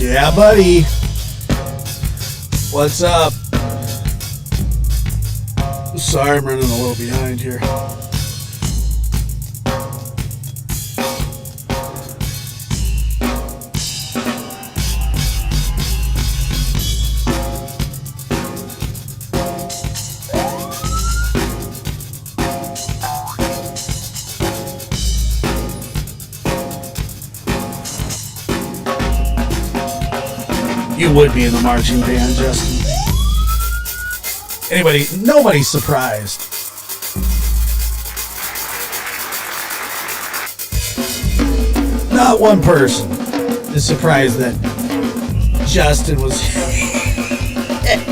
Yeah, buddy. What's up? Sorry, I'm running a little behind here. You would be in the marching band, Justin. Nobody's surprised. Not one person is surprised that Justin was in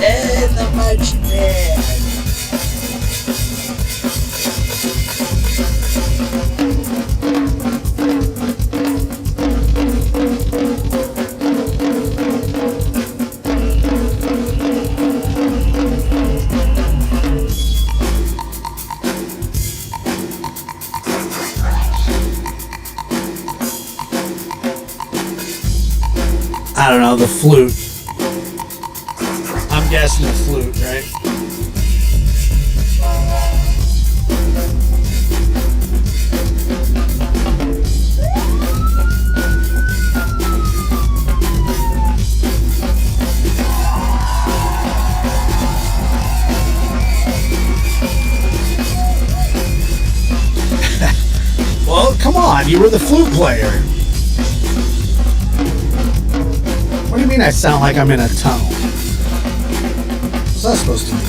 the marching band. I don't know, the flute. I'm guessing the flute, right? Well, come on, you were the flute player. What do you mean I sound like I'm in a tunnel? What's that supposed to mean?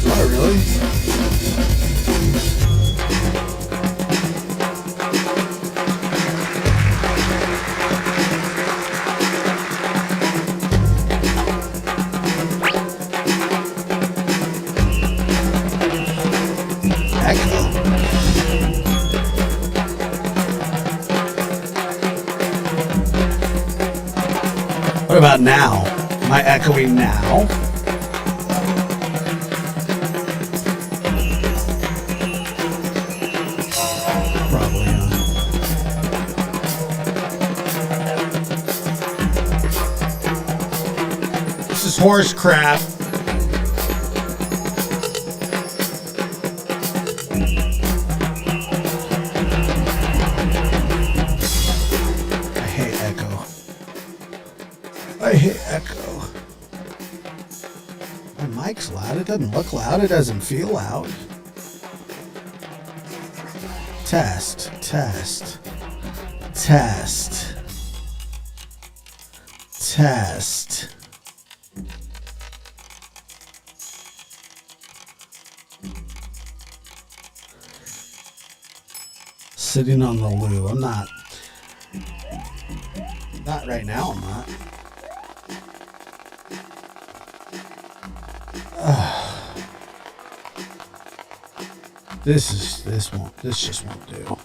Oh, really? Echo. What about now? Am I echoing now? Probably not. This is horse crap. I hate echo. My mic's loud. It doesn't look loud. It doesn't feel loud. Test. Test. Test. Test. Sitting on the loo. I'm not. Not right now, I'm not. This just won't do.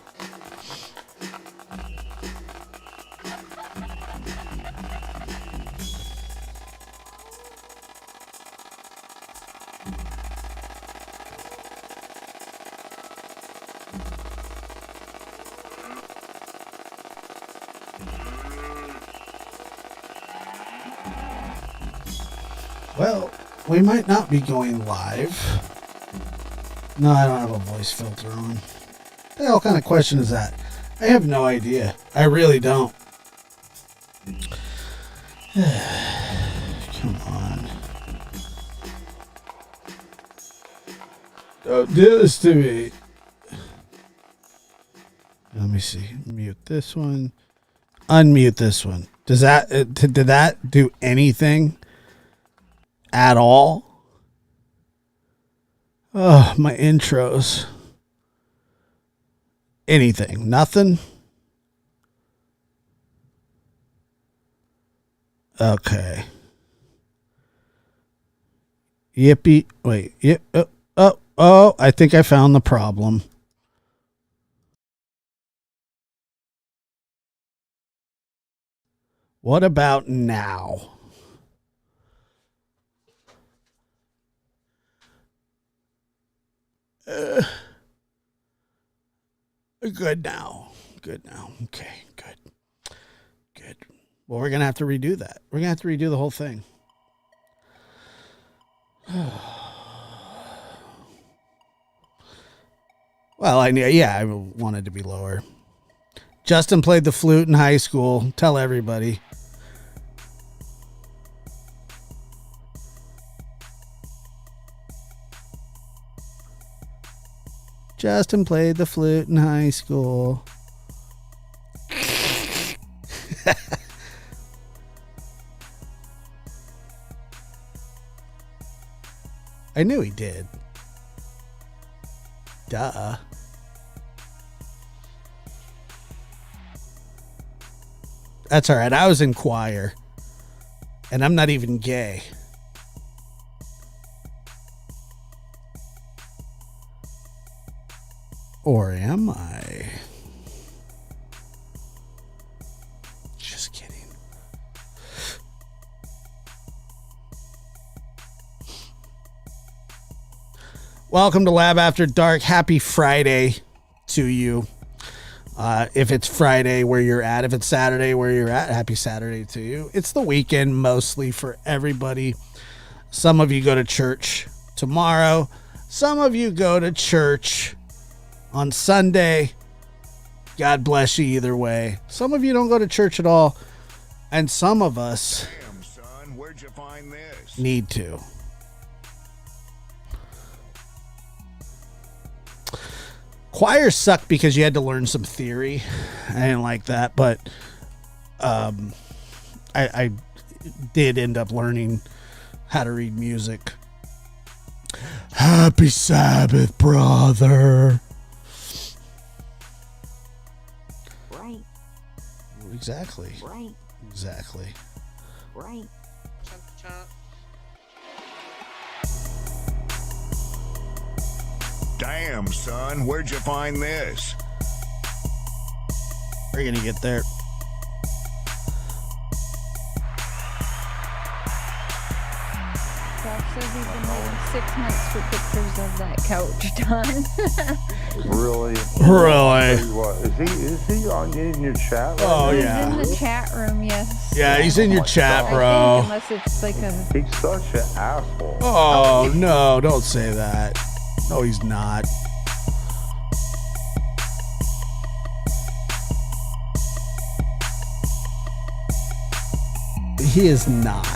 Well, we might not be going live. No, I don't have a voice filter on. What the hell kind of question is that? I have no idea. I really don't. Come on. Don't do this to me. Let me see. Mute this one. Unmute this one. Did that do anything at all? Oh, my intros. Anything. Nothing? Okay. Yippee. Wait. Yep. Oh, I think I found the problem. What about now? Good now. Okay, good. good. Well, we're going to have to redo that. We're going to have to redo the whole thing. Well, I wanted to be lower. Justin played the flute in high school. Tell everybody. Justin played the flute in high school. I knew he did. Duh. That's all right. I was in choir. And I'm not even gay. Or am I? Just kidding. Welcome to Lab After Dark. Happy Friday to you. If it's Friday where you're at, if it's Saturday where you're at, happy Saturday to you. It's the weekend mostly for everybody. Some of you go to church tomorrow. Some of you go to church on Sunday. God bless you either way. Some of you don't go to church at all. And some of us where'd you find this? Need to. Choir sucked because you had to learn some theory. I didn't like that, but I did end up learning how to read music. Happy Sabbath, brother. Right. Exactly. Right. Exactly. Right. Chunk, chunk. Damn, son, where'd you find this? We're gonna get there. Josh says he's been waiting 6 months for pictures of that couch done. Really? Really? Tell you what, is he on in your chat? Right Oh, now? He's yeah. in the chat room, yes. Yeah, he's in your chat, I bro. think, unless it's like a... He's such an asshole. Oh, no, don't say that. No, he's not. He is not.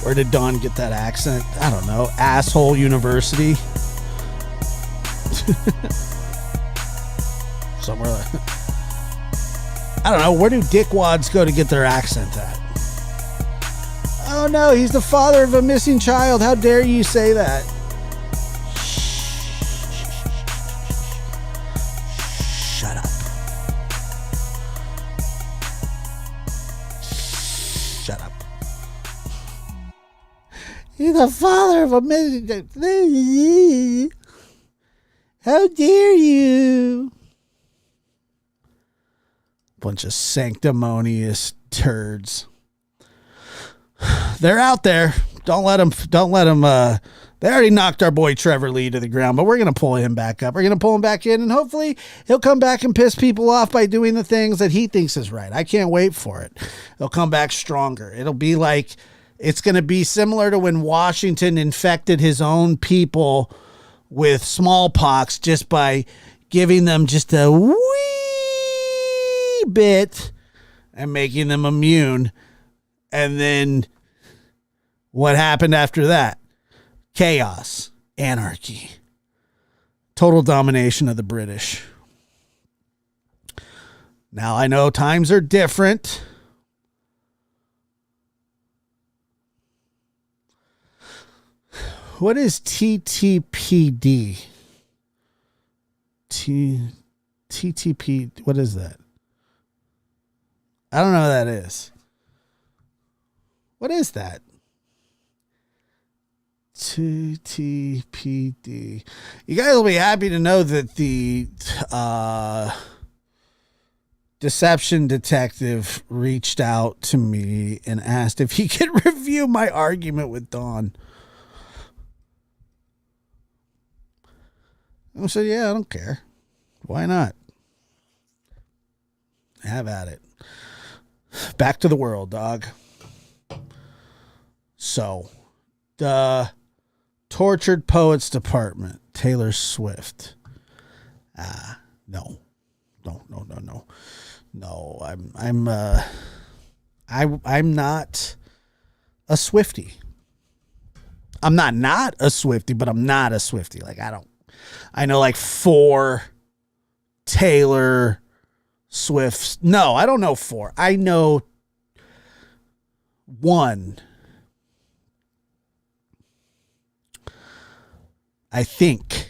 Where did Don get that accent? I don't know. Asshole University. Somewhere like, I don't know. Where do dickwads go to get their accent at? Oh no, he's the father of a missing child. How dare you say that? Shut up. Shut up. He's the father of a missing child. How dare you? Bunch of sanctimonious turds. They're out there. Don't let them. They already knocked our boy Trevor Lee to the ground, but we're going to pull him back up. We're going to pull him back in, and hopefully he'll come back and piss people off by doing the things that he thinks is right. I can't wait for it. He'll come back stronger. It'll be like, it's going to be similar to when Washington infected his own people with smallpox just by giving them just a wee bit and making them immune. And then what happened after that? Chaos, anarchy, total domination of the British. Now I know times are different. What is TTPD? TTP, what is that? I don't know what that is. What is that? TTPD. You guys will be happy to know that the deception detective reached out to me and asked if he could review my argument with Dawn. I said, yeah, I don't care. Why not? Have at it. Back to the world, dog. So, the Tortured Poets Department, Taylor Swift. No. No, I'm not a Swiftie. I'm not a Swiftie, but I'm not a Swiftie. Like, I know like 4 Taylor Swifts. No, I don't know 4. I know 1. I think.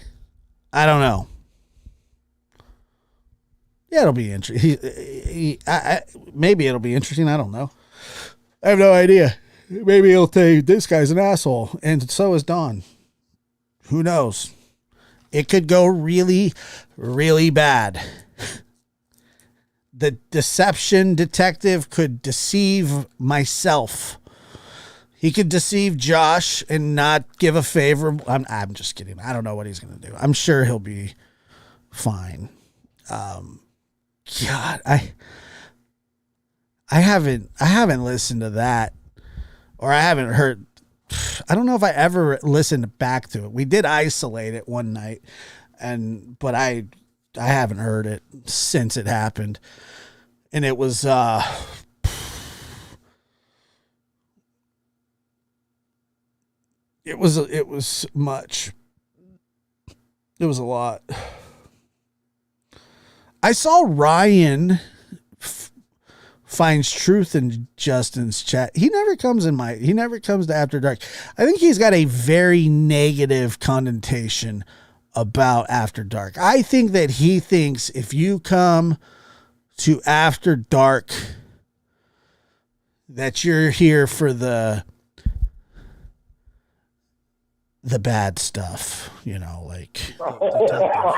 I don't know. Yeah, it'll be interesting. Maybe it'll be interesting. I don't know. I have no idea. Maybe he'll say this guy's an asshole, and so is Don. Who knows? It could go really, really bad. The deception detective could deceive myself. He could deceive Josh and not give a favor. I'm just kidding. I don't know what he's going to do. I'm sure he'll be fine. God, I haven't listened to that, or I haven't heard. I don't know if I ever listened back to it. We did isolate it one night, but I haven't heard it since it happened, and it was it was much. It was a lot. I saw Ryan finds truth in Justin's chat. He never comes to After Dark. I think he's got a very negative connotation about After Dark. I think that he thinks if you come to After Dark that you're here for the bad stuff, like detective.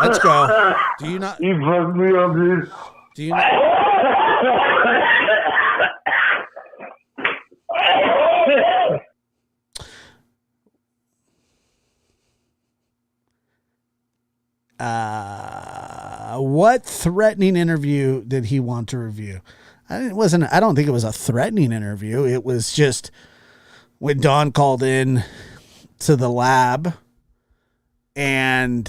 Let's go. Do you not? You fucked me up, dude. Do you not? What threatening interview did he want to review? I don't think it was a threatening interview. It was just when Dawn called in to the lab, and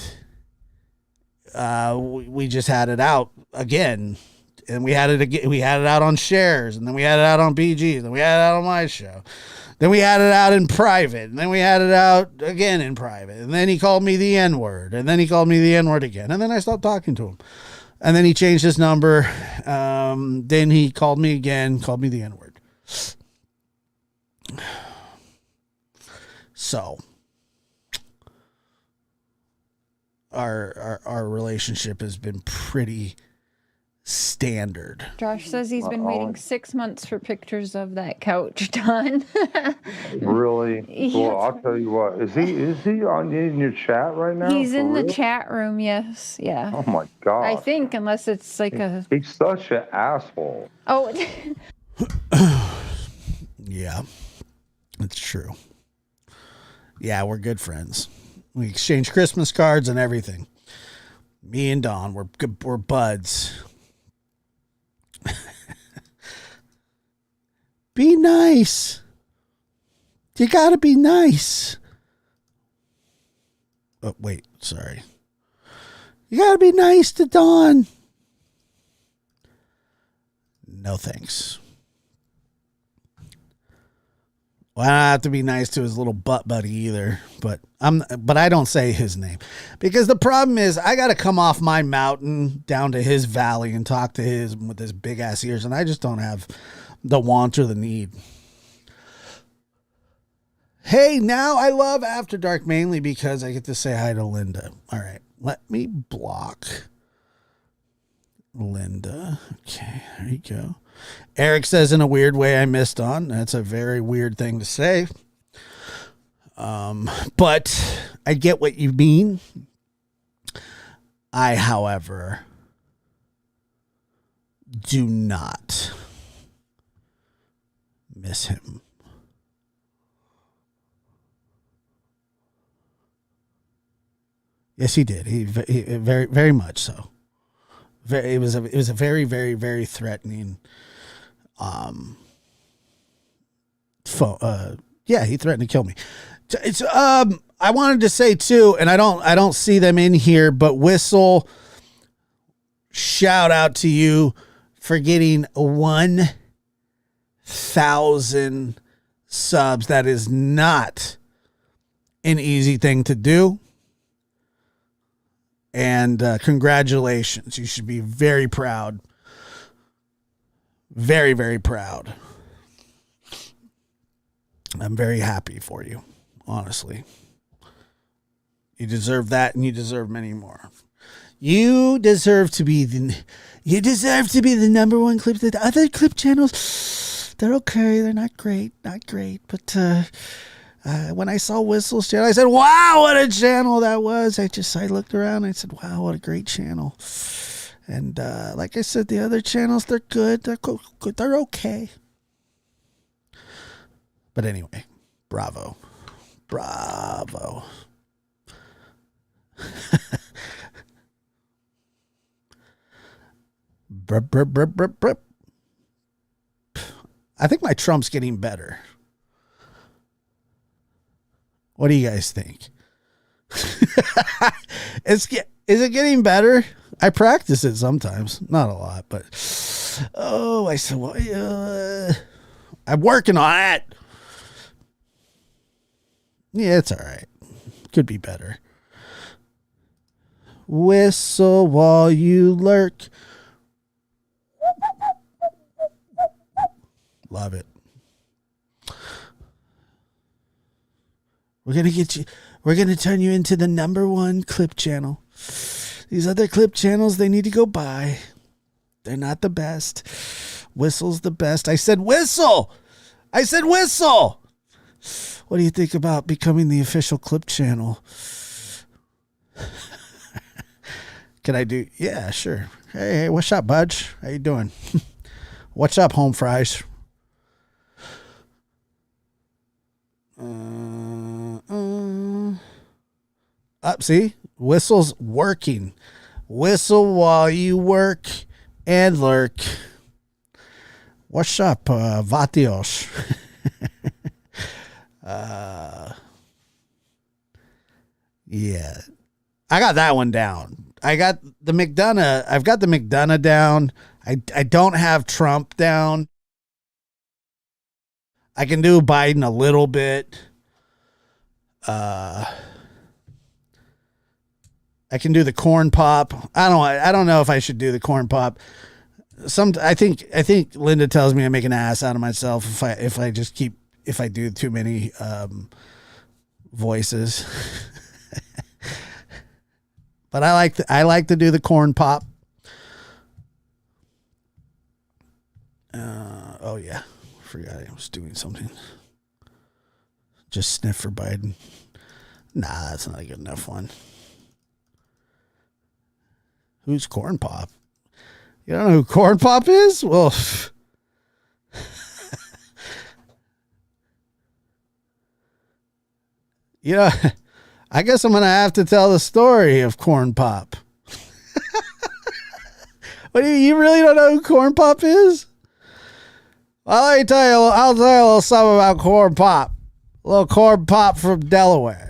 we just had it out again, and we had it out on Shares, and then we had it out on BG, and then we had it out on my show, then we had it out in private, and then we had it out again in private, and then he called me the N-word, and then he called me the N-word again, and then I stopped talking to him, and then he changed his number, then he called me again, called me the N-word. So our relationship has been pretty standard. Josh says he's been waiting 6 months for pictures of that couch done. Really? Yeah. Well, I'll tell you what. Is he on in your chat right now? He's in For the real? chat room, yes. Yeah. Oh my god. I think, unless it's like a... He's such an asshole. Oh, Yeah, it's true. Yeah, we're good friends. We exchange Christmas cards and everything. Me and Dawn, we're buds. Be nice. You gotta be nice. Oh, wait, sorry. You gotta be nice to Dawn. No thanks. Well, I don't have to be nice to his little butt buddy either, but I don't say his name because the problem is I got to come off my mountain down to his valley and talk to him with his big ass ears, and I just don't have the want or the need. Hey, now I love After Dark mainly because I get to say hi to Linda. All right, let me block Linda. Okay, there you go. Eric says, in a weird way, I missed on. That's a very weird thing to say. But I get what you mean. I, however, do not miss him. Yes, he did. He very, very much so. It was a very, very, very threatening. Yeah, he threatened to kill me. It's I wanted to say too, and I don't see them in here, but Whistle, shout out to you for getting 1,000 subs. That is not an easy thing to do. And congratulations. You should be very proud. Very, very proud. I'm very happy for you, honestly. You deserve that, and you deserve many more. You deserve to be the number one clip. The other clip channels, they're okay. They're not great, But when I saw Whistle's channel, I said, "Wow, what a channel that was!" I looked around. And I said, "Wow, what a great channel." And like I said, the other channels, they're good. They're good. They're okay. But anyway, bravo. I think my Trump's getting better. What do you guys think? Is it getting better? I practice it sometimes, not a lot, but I said, well, I'm working on it. Yeah, it's all right. Could be better. Whistle while you lurk. Love it. We're going to get you. We're going to turn you into the number one clip channel. These other clip channels, they need to go by. They're not the best. Whistle's the best. I said whistle. What do you think about becoming the official clip channel? Can I do? Yeah, sure. Hey, what's up, Budge? How you doing? What's up, home fries? Up, see? Whistle's working. Whistle while you work and lurk. What's up, Vatios? Yeah. I got that one down. I've got the McDonough down. I don't have Trump down. I can do Biden a little bit. I can do the corn pop. I don't know if I should do the corn pop. I think Linda tells me I make an ass out of myself if I do too many voices. But I like to do the corn pop. Oh yeah, forgot I was doing something. Just sniff for Biden. Nah, that's not a good enough one. Who's Corn Pop? You don't know who Corn Pop is? Well, I guess I'm going to have to tell the story of Corn Pop. What do you really don't know who Corn Pop is? Well, I'll tell you a little something about Corn Pop. A little Corn Pop from Delaware.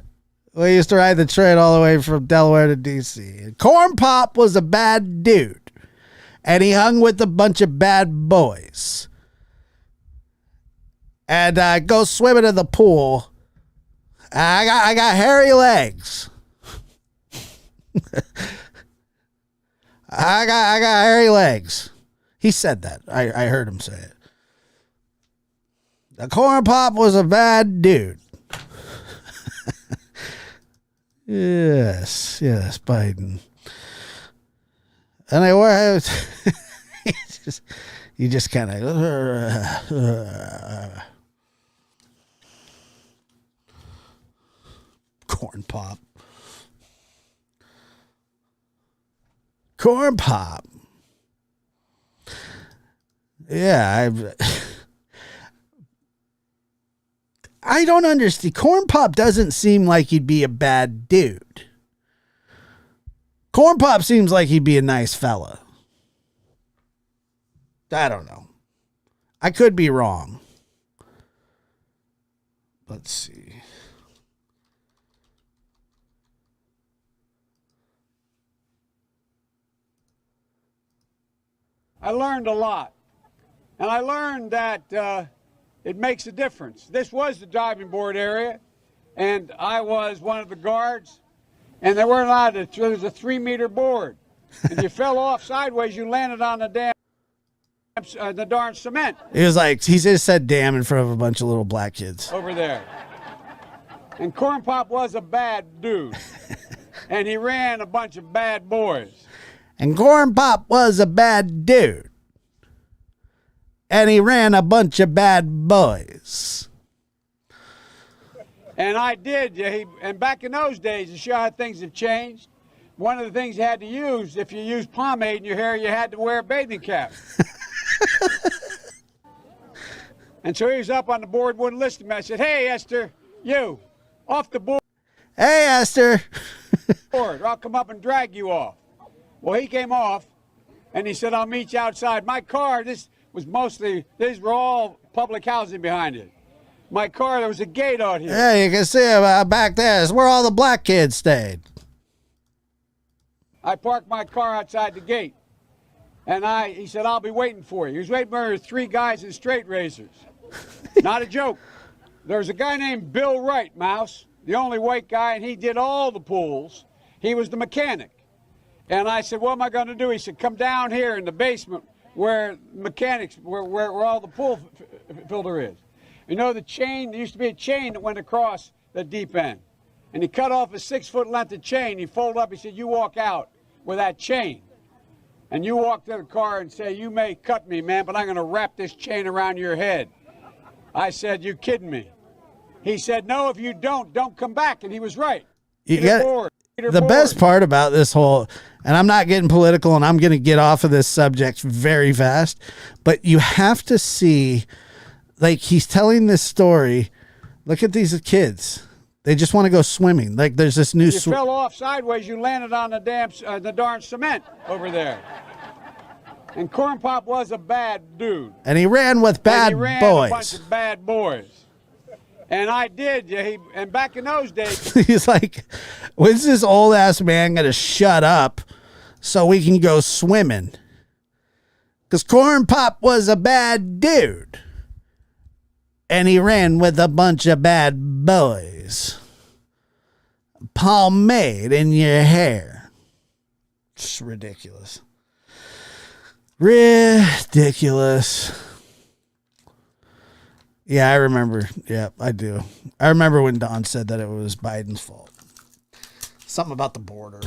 We used to ride the train all the way from Delaware to D.C. Corn Pop was a bad dude. And he hung with a bunch of bad boys. And go swimming in the pool. I got hairy legs. I got hairy legs. He said that. I heard him say it. The Corn Pop was a bad dude. Yes, Biden. And you just kind of Corn Pop. Corn Pop. Yeah, I don't understand. Corn Pop doesn't seem like he'd be a bad dude. Corn Pop seems like he'd be a nice fella. I don't know. I could be wrong. Let's see. I learned a lot. And I learned that it makes a difference. This was the diving board area, and I was one of the guards, and they weren't allowed to. There was a 3-meter board. If you fell off sideways, you landed on the darn cement. He was like, he just said damn in front of a bunch of little black kids. Over there. And Corn Pop was a bad dude. And he ran a bunch of bad boys. And Corn Pop was a bad dude. And he ran a bunch of bad boys. And I did. And back in those days, to show how things have changed, one of the things you had to use, if you used pomade in your hair, you had to wear a bathing cap. And so he was up on the board, wouldn't listen to me. I said, hey, Esther, you, off the board. Hey, Esther. Or I'll come up and drag you off. Well, he came off, and he said, I'll meet you outside. My car, these were all public housing behind it. My car, there was a gate out here. Yeah, you can see back there is where all the black kids stayed. I parked my car outside the gate. And he said, I'll be waiting for you. He was waiting for 3 guys in straight razors. Not a joke. There was a guy named Bill Wright, Mouse, the only white guy, and he did all the pools. He was the mechanic. And I said, what am I going to do? He said, come down here in the basement where all the pool filter is. You know the chain, there used to be a chain that went across the deep end. And he cut off a 6-foot length of chain. He folded up, he said, you walk out with that chain. And you walk to the car and say, you may cut me, man, but I'm going to wrap this chain around your head. I said, you kidding me? He said, no, if you don't come back. And he was right. The best part about this whole, and I'm not getting political and I'm going to get off of this subject very fast, but you have to see, like, he's telling this story. Look at these kids. They just want to go swimming. Like, there's this new... You fell off sideways, you landed on the darn cement over there. And Corn Pop was a bad dude. And he ran with bad boys. A bunch of bad boys. And I did. And back in those days... He's like, when's this old-ass man going to shut up so we can go swimming? Because Corn Pop was a bad dude. And he ran with a bunch of bad boys. Pomade in your hair. It's ridiculous. Ridiculous. Yeah, I remember. Yeah, I do. I remember when Don said that it was Biden's fault. Something about the border.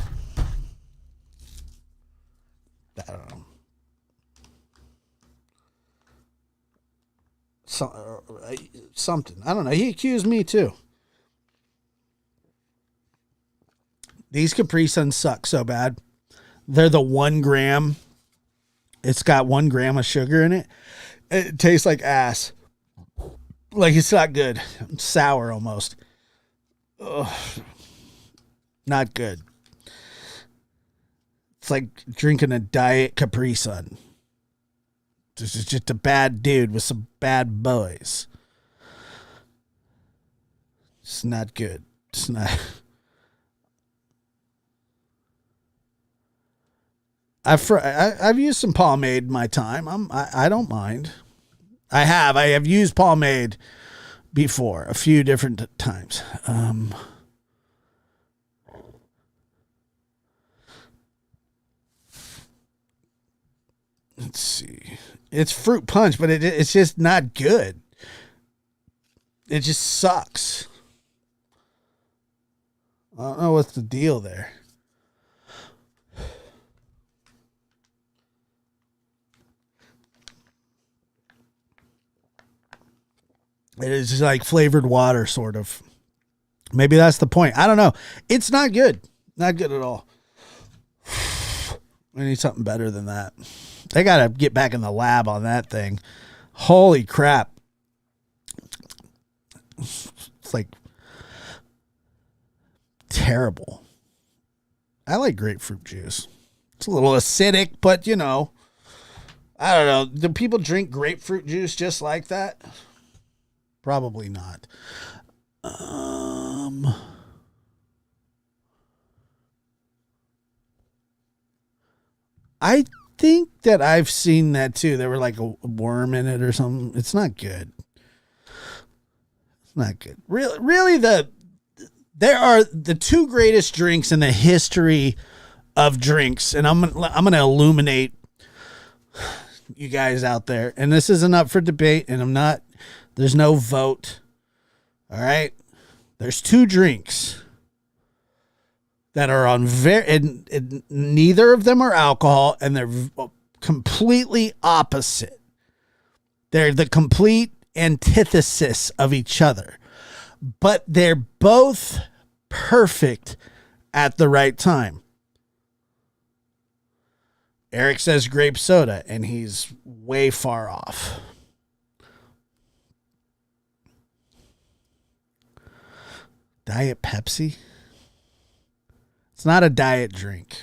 I don't know. Something. I don't know. He accused me too. These Capri Suns suck so bad. They're the 1 gram. It's got 1 gram of sugar in it. It tastes like ass. Like, it's not good. It's sour almost. Ugh. Not good. It's like drinking a diet Capri Sun. This is just a bad dude with some bad boys. It's not good. It's not. I've used some pomade in my time. I don't mind. I have used pomade before a few different times. Let's see. It's fruit punch, but it's just not good. It just sucks. I don't know what's the deal there. It is just like flavored water, sort of. Maybe that's the point. I don't know. It's not good. Not good at all. We need something better than that. They got to get back in the lab on that thing. Holy crap. It's like terrible. I like grapefruit juice. It's a little acidic, but you know, I don't know. Do people drink grapefruit juice just like that? Probably not. I think that I've seen that too. There were like a worm in it or something. It's not good. It's not good. Really, there are the two greatest drinks in the history of drinks, and I'm gonna illuminate you guys out there. And this isn't up for debate, and I'm not. There's no vote. All right. There's two drinks that are on and neither of them are alcohol, and they're completely opposite. They're the complete antithesis of each other, but they're both perfect at the right time. Eric says grape soda, and he's way far off. Diet Pepsi? It's not a diet drink,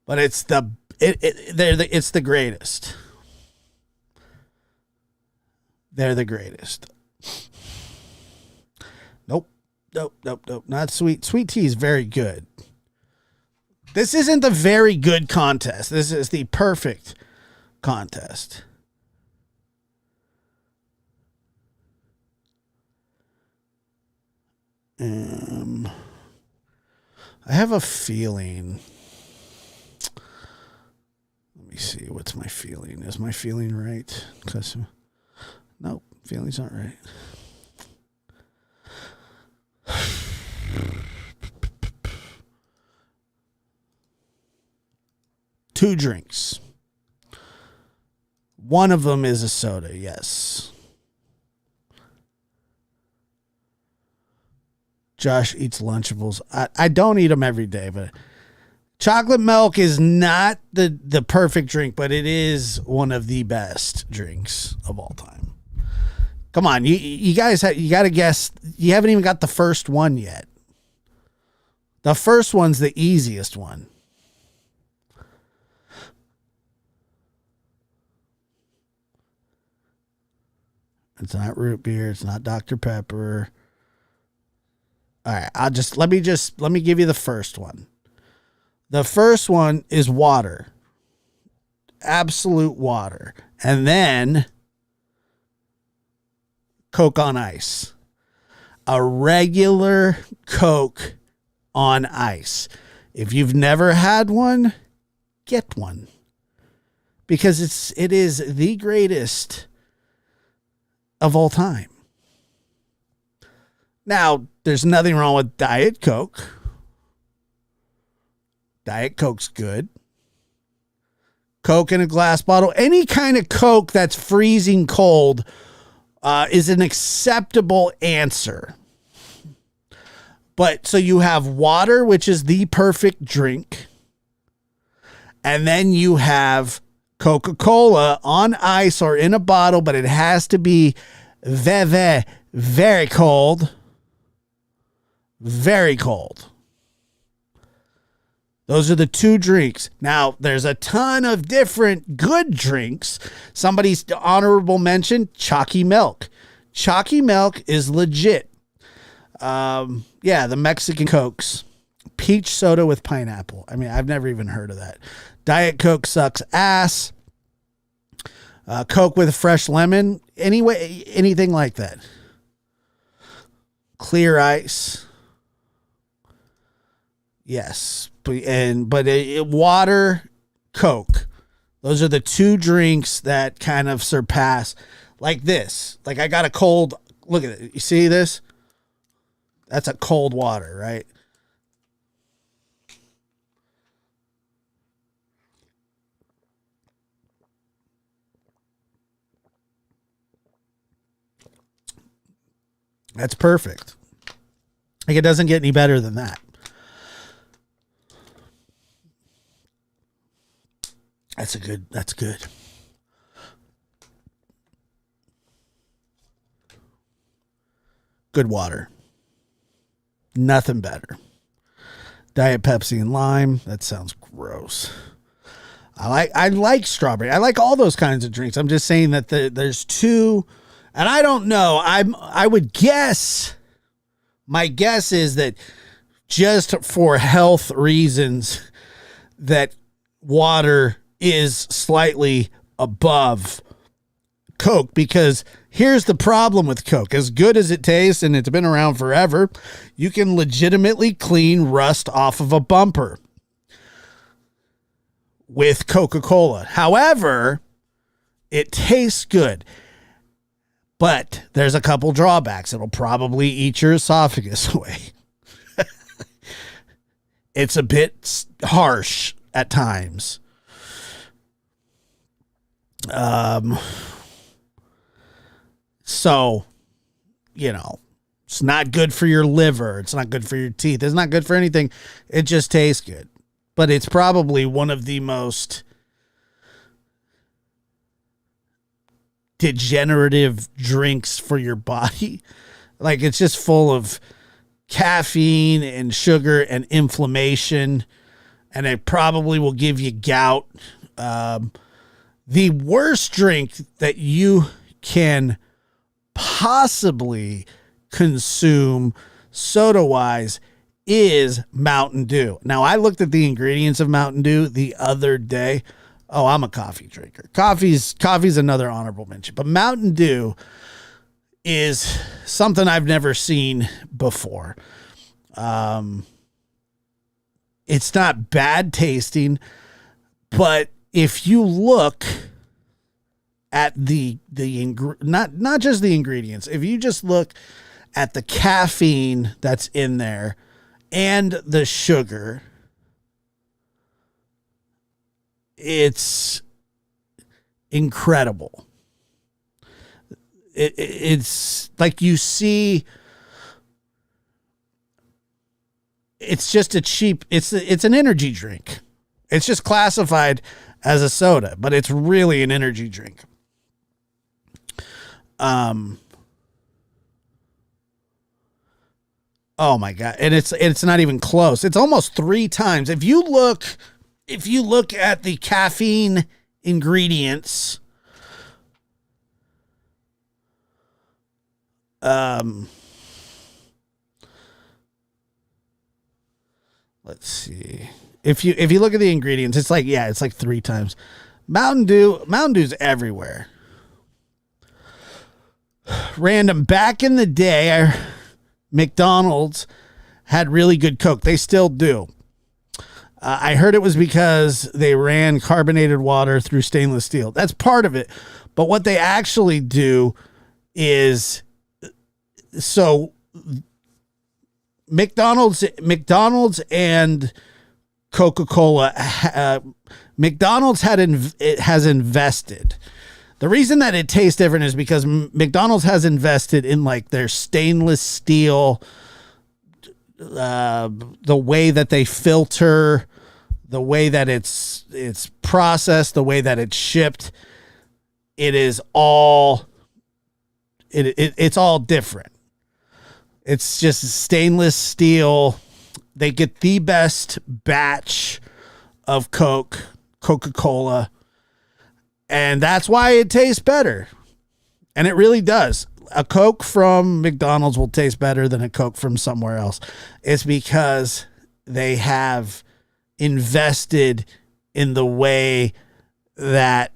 but it's it's the greatest. They're the greatest. Nope. Not sweet. Sweet tea is very good. This isn't the very good contest. This is the perfect contest. I have a feeling. Let me see. What's my feeling? Is my feeling right? Nope. Feelings aren't right. Two drinks. One of them is a soda. Yes. Josh eats Lunchables. I don't eat them every day, but chocolate milk is not the perfect drink, but it is one of the best drinks of all time. Come on, you guys, you got to guess. You haven't even got the first one yet. The first one's the easiest one. It's not root beer. It's not Dr. Pepper. All right, let me give you the first one. The first one is water. Absolute water. And then Coke on ice. A regular Coke on ice. If you've never had one, get one. Because it is the greatest of all time. Now, there's nothing wrong with Diet Coke. Diet Coke's good. Coke in a glass bottle. Any kind of Coke that's freezing cold is an acceptable answer. But so you have water, which is the perfect drink. And then you have Coca-Cola on ice or in a bottle, but it has to be very, very cold. Very cold. Those are the two drinks. Now, there's a ton of different good drinks. Somebody's honorable mention, Chalky Milk. Chalky Milk is legit. The Mexican Cokes. Peach soda with pineapple. I mean, I've never even heard of that. Diet Coke sucks ass. Coke with fresh lemon. Anyway, anything like that. Clear ice. Yes, but water, Coke. Those are the two drinks that kind of surpass like this. Like I got a cold, look at it. You see this? That's a cold water, right? That's perfect. Like it doesn't get any better than that. That's good. Good water. Nothing better. Diet Pepsi and lime. That sounds gross. I like strawberry. I like all those kinds of drinks. I'm just saying that there's two, and I don't know. I would guess. My guess is that just for health reasons, that water is slightly above Coke, because here's the problem with Coke. As good as it tastes, and it's been around forever, you can legitimately clean rust off of a bumper with Coca-Cola. However, it tastes good, but there's a couple drawbacks. It'll probably eat your esophagus away. It's a bit harsh at times. So, it's not good for your liver. It's not good for your teeth. It's not good for anything. It just tastes good. But it's probably one of the most degenerative drinks for your body. Like, it's just full of caffeine and sugar and inflammation, and it probably will give you gout. The worst drink that you can possibly consume soda-wise is Mountain Dew. Now, I looked at the ingredients of Mountain Dew the other day. Oh, I'm a coffee drinker. Coffee's another honorable mention. But Mountain Dew is something I've never seen before. It's not bad tasting, but if you look at not just the ingredients, if you just look at the caffeine that's in there and the sugar, it's incredible. It's like you see, it's just a cheap, it's an energy drink. It's just classified as a soda, but it's really an energy drink. Oh my God. And it's not even close. It's almost 3 times. If you look at the caffeine ingredients, let's see. If you look at the ingredients, it's like 3 times. Mountain Dew's everywhere. Random. Back in the day, McDonald's had really good Coke. They still do. I heard it was because they ran carbonated water through stainless steel. That's part of it. But what they actually do is, so McDonald's and Coca-Cola, McDonald's has invested. The reason that it tastes different is because McDonald's has invested in like their stainless steel, the way that they filter, the way that it's processed, the way that it's shipped. It's all different. It's just stainless steel. They get the best batch of Coca-Cola, and that's why it tastes better. And it really does. A Coke from McDonald's will taste better than a Coke from somewhere else. It's because they have invested in the way that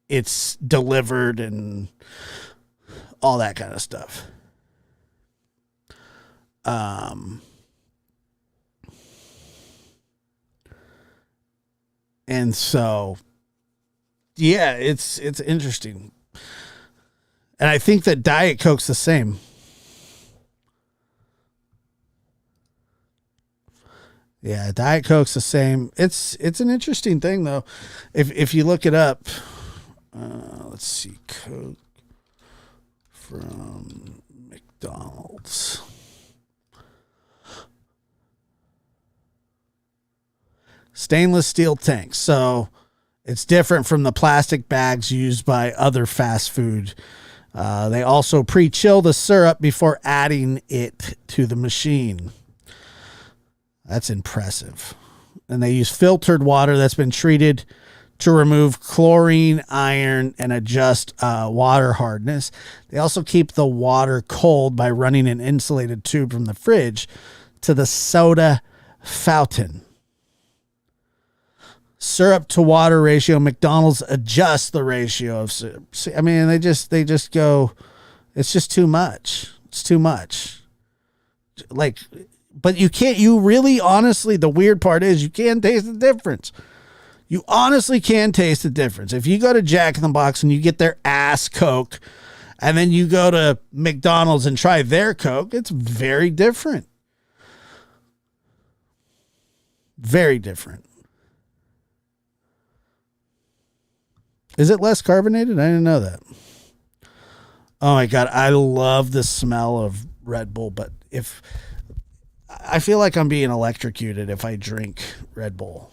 it's delivered and all that kind of stuff. And so, yeah, it's interesting. And I think that Diet Coke's the same. Yeah, Diet Coke's the same. It's an interesting thing, though. If you look it up, let's see, Coke from McDonald's. Stainless steel tanks. So it's different from the plastic bags used by other fast food. They also pre-chill the syrup before adding it to the machine. That's impressive. And they use filtered water that's been treated to remove chlorine, iron, and adjust water hardness. They also keep the water cold by running an insulated tube from the fridge to the soda fountain. Syrup to water ratio. McDonald's adjusts the ratio of syrup. I mean, they just go, it's just too much. It's too much. Like, but you really honestly, the weird part is you can't taste the difference. You honestly can taste the difference. If you go to Jack in the Box and you get their ass Coke, and then you go to McDonald's and try their Coke, it's very different. Very different. Is it less carbonated? I didn't know that. Oh my God. I love the smell of Red Bull, but I feel like I'm being electrocuted if I drink Red Bull.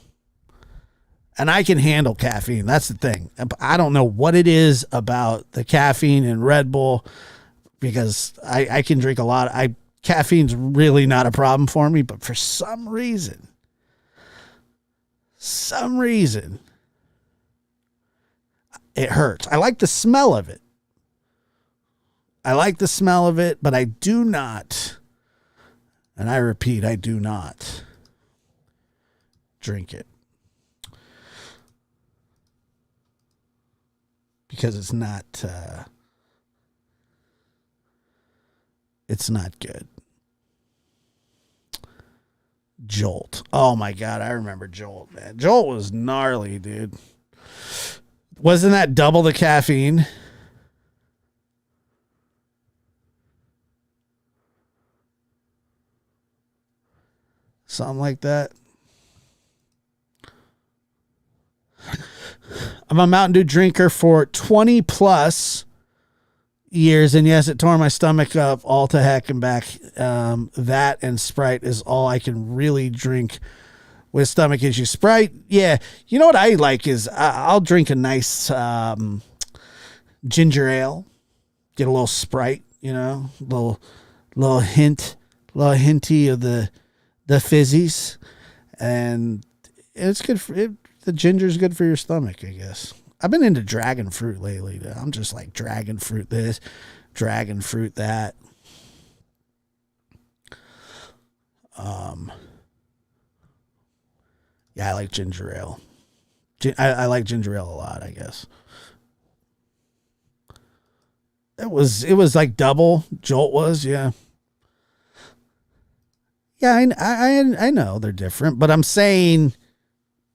And I can handle caffeine. That's the thing. I don't know what it is about the caffeine in Red Bull, because I can drink a lot. Caffeine's really not a problem for me, but for some reason, it hurts. I like the smell of it. But I do not, and I repeat, I do not drink it. Because it's not good. Jolt. Oh my God, I remember Jolt, man. Jolt was gnarly, dude. Wasn't that double the caffeine? Something like that. I'm a Mountain Dew drinker for 20 plus years, and yes, it tore my stomach up all to heck and back. That and Sprite is all I can really drink with stomach issues. Sprite, yeah. You know what I like is I'll drink a nice ginger ale, get a little Sprite, little hinty of the fizzies, and it's good for it. The ginger's good for your stomach, I guess. I've been into dragon fruit lately. I'm just like dragon fruit this, dragon fruit that. Yeah, I like ginger ale. I like ginger ale a lot, I guess. It was like double Jolt was, yeah. Yeah, I know they're different, but I'm saying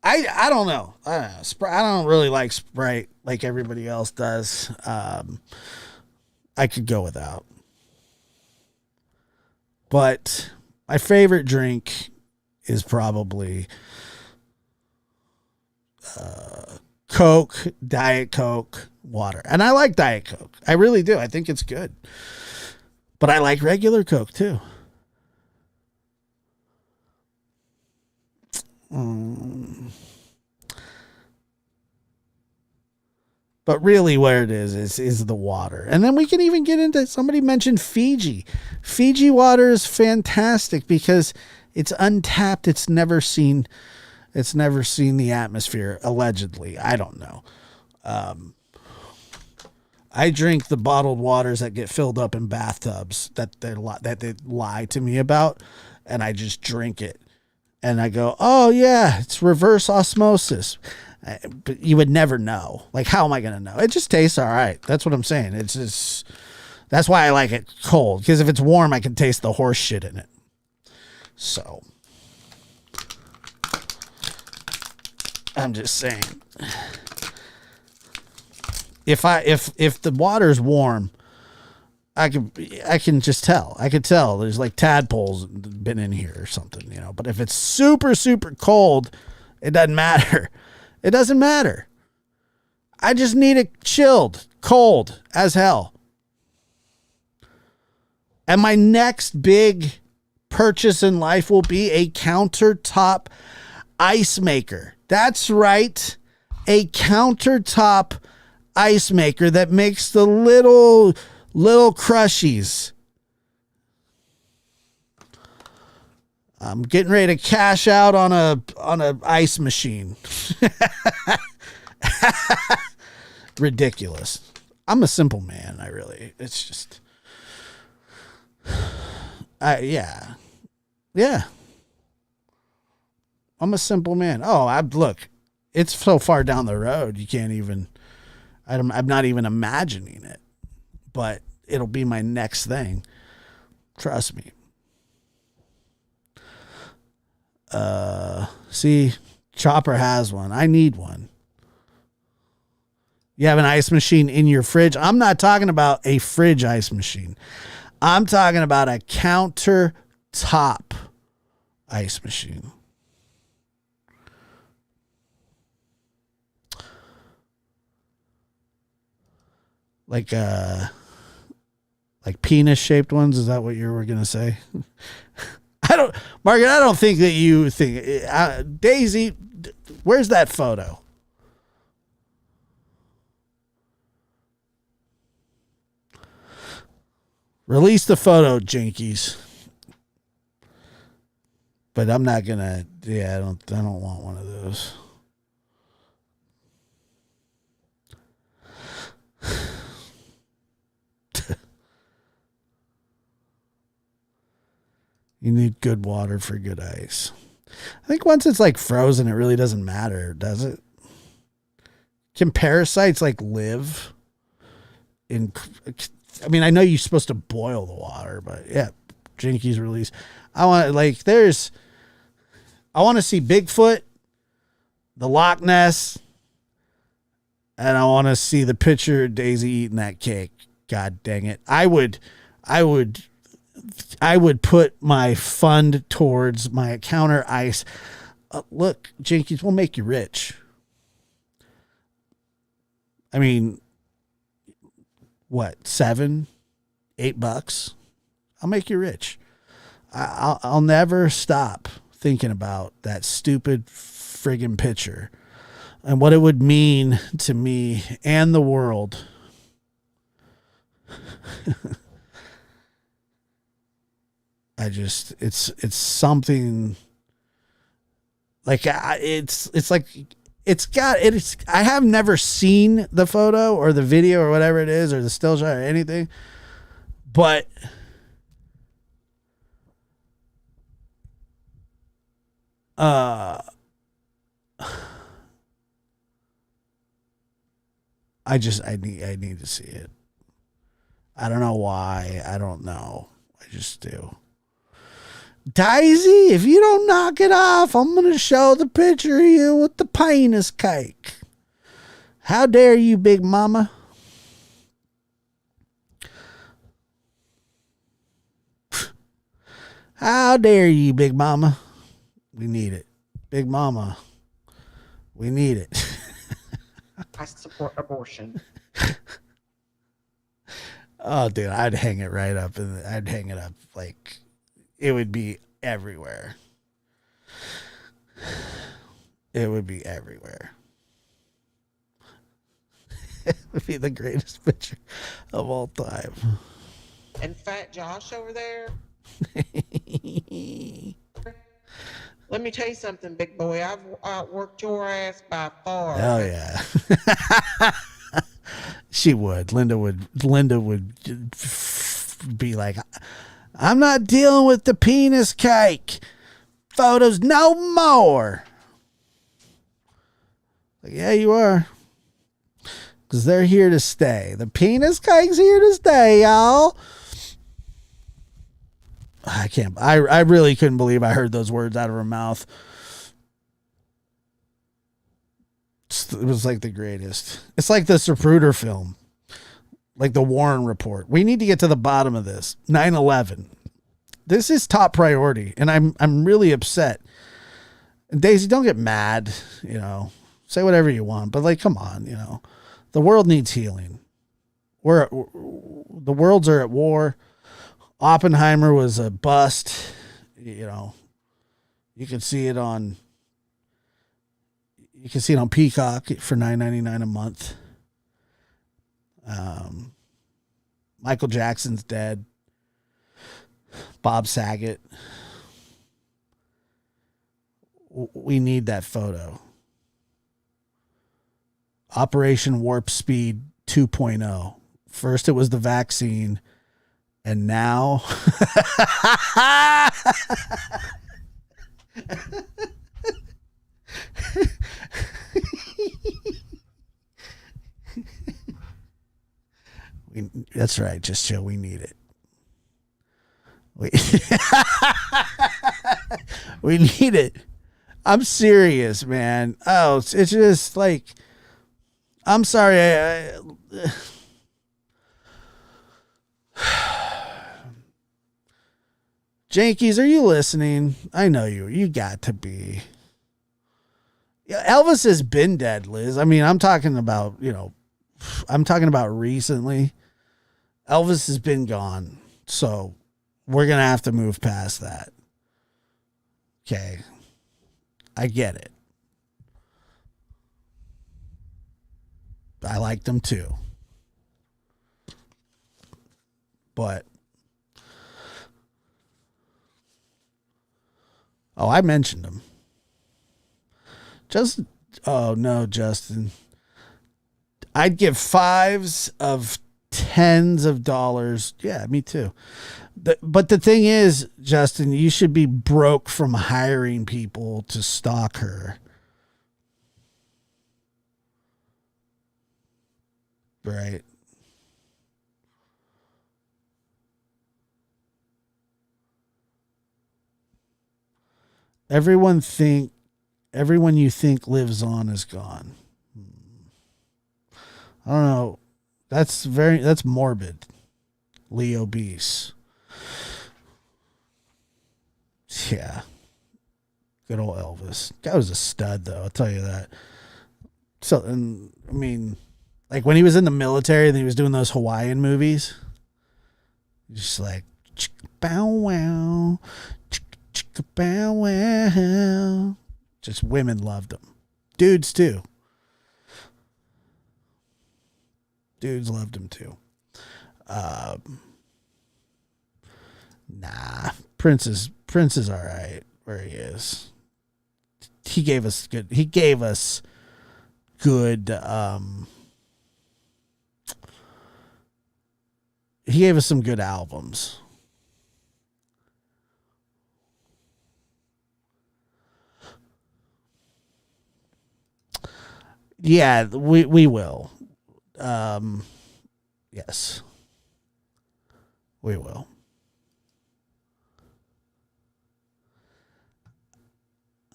I don't know. I don't really like Sprite like everybody else does. I could go without. But my favorite drink is probably Coke, Diet Coke, water. And I like Diet Coke. I really do. I think it's good. But I like regular Coke too. But really where it is the water. And then we can even get into, somebody mentioned Fiji. Fiji water is fantastic because it's untapped. It's never seen the atmosphere, allegedly. I don't know. I drink the bottled waters that get filled up in bathtubs that they lie to me about, and I just drink it. And I go, oh yeah, it's reverse osmosis. But you would never know. Like, how am I going to know? It just tastes all right. That's what I'm saying. It's just, that's why I like it cold. Because if it's warm, I can taste the horse shit in it. So, I'm just saying. If the water's warm, I can just tell. I could tell there's like tadpoles been in here or something, But if it's super, super cold, it doesn't matter. It doesn't matter. I just need it chilled, cold as hell. And my next big purchase in life will be a countertop ice maker. That's right. A countertop ice maker that makes the little crushies. I'm getting ready to cash out on a ice machine. Ridiculous. I'm a simple man. It's just, yeah. I'm a simple man. Oh, look, it's so far down the road. You can't even, I'm not even imagining it, but it'll be my next thing. Trust me. See, Chopper has one. I need one. You have an ice machine in your fridge. I'm not talking about a fridge ice machine. I'm talking about a countertop ice machine. Like penis shaped ones. Is that what you were going to say? Margaret, I don't think that you think, Daisy, where's that photo? Release the photo, Jinkies. But I'm not gonna. Yeah, I don't want one of those. You need good water for good ice. I think once it's like frozen, it really doesn't matter, does it? Can parasites like live in? I mean, I know you're supposed to boil the water, but yeah, Jinkies release. I want to see Bigfoot, the Loch Ness, and I want to see the picture of Daisy eating that cake. God dang it. I would put my fund towards my counter ice. Look, Jinkies, we'll make you rich. I mean, what, $7, $8? I'll make you rich. I'll never stop thinking about that stupid friggin' picture and what it would mean to me and the world. It's something like I have never seen the photo or the video or whatever it is or the still shot or anything, but I need to see it. I don't know why. I don't know. I just do. Daisy, if you don't knock it off, I'm going to show the picture of you with the penis cake. How dare you, Big Mama? How dare you, Big Mama? We need it. Big Mama, we need it. I support abortion. Oh, dude, I'd hang it right up, and I'd hang it up like it would be everywhere. It would be everywhere. It would be the greatest picture of all time. And Fat Josh over there. Let me tell you something, big boy. I've outworked your ass by far. Hell yeah. She would. Linda would be like, I'm not dealing with the penis cake photos no more. Like, yeah, you are. Because they're here to stay. The penis cake's here to stay, y'all. I really couldn't believe I heard those words out of her mouth. It was like the greatest. It's like the Zapruder film. Like the Warren Report. We need to get to the bottom of this. 9/11. This is top priority. And I'm really upset. And Daisy, don't get mad. You know, say whatever you want. But like, come on, you know. The world needs healing. The worlds are at war. Oppenheimer was a bust. You know, you can see it on Peacock for $9.99 a month. Michael Jackson's dead. Bob Saget. We need that photo. Operation Warp Speed 2.0. First it was the vaccine, and now that's right, just chill. We need it. We need it. I'm serious, man. Oh, it's just like, I'm sorry. Jankies, are you listening? I know you. You got to be. Yeah, Elvis has been dead, Liz. I mean, I'm talking about recently. Elvis has been gone. So we're going to have to move past that. Okay. I get it. I liked him too. But I mentioned him. Justin. I'd give fives of tens of dollars. Yeah, me too. But the thing is, Justin, you should be broke from hiring people to stalk her. Right. Everyone you think lives on is gone. I don't know. That's morbid. Leo Beast. Yeah. Good old Elvis. Guy was a stud, though. I'll tell you that. So, and I mean, like when he was in the military and he was doing those Hawaiian movies, just like, bow wow, bow wow. Just women loved him. Dudes, too. Dudes loved him, too. Nah, Prince is all right where he is. He gave us good. He gave us some good albums. Yeah, we will. Yes, we will.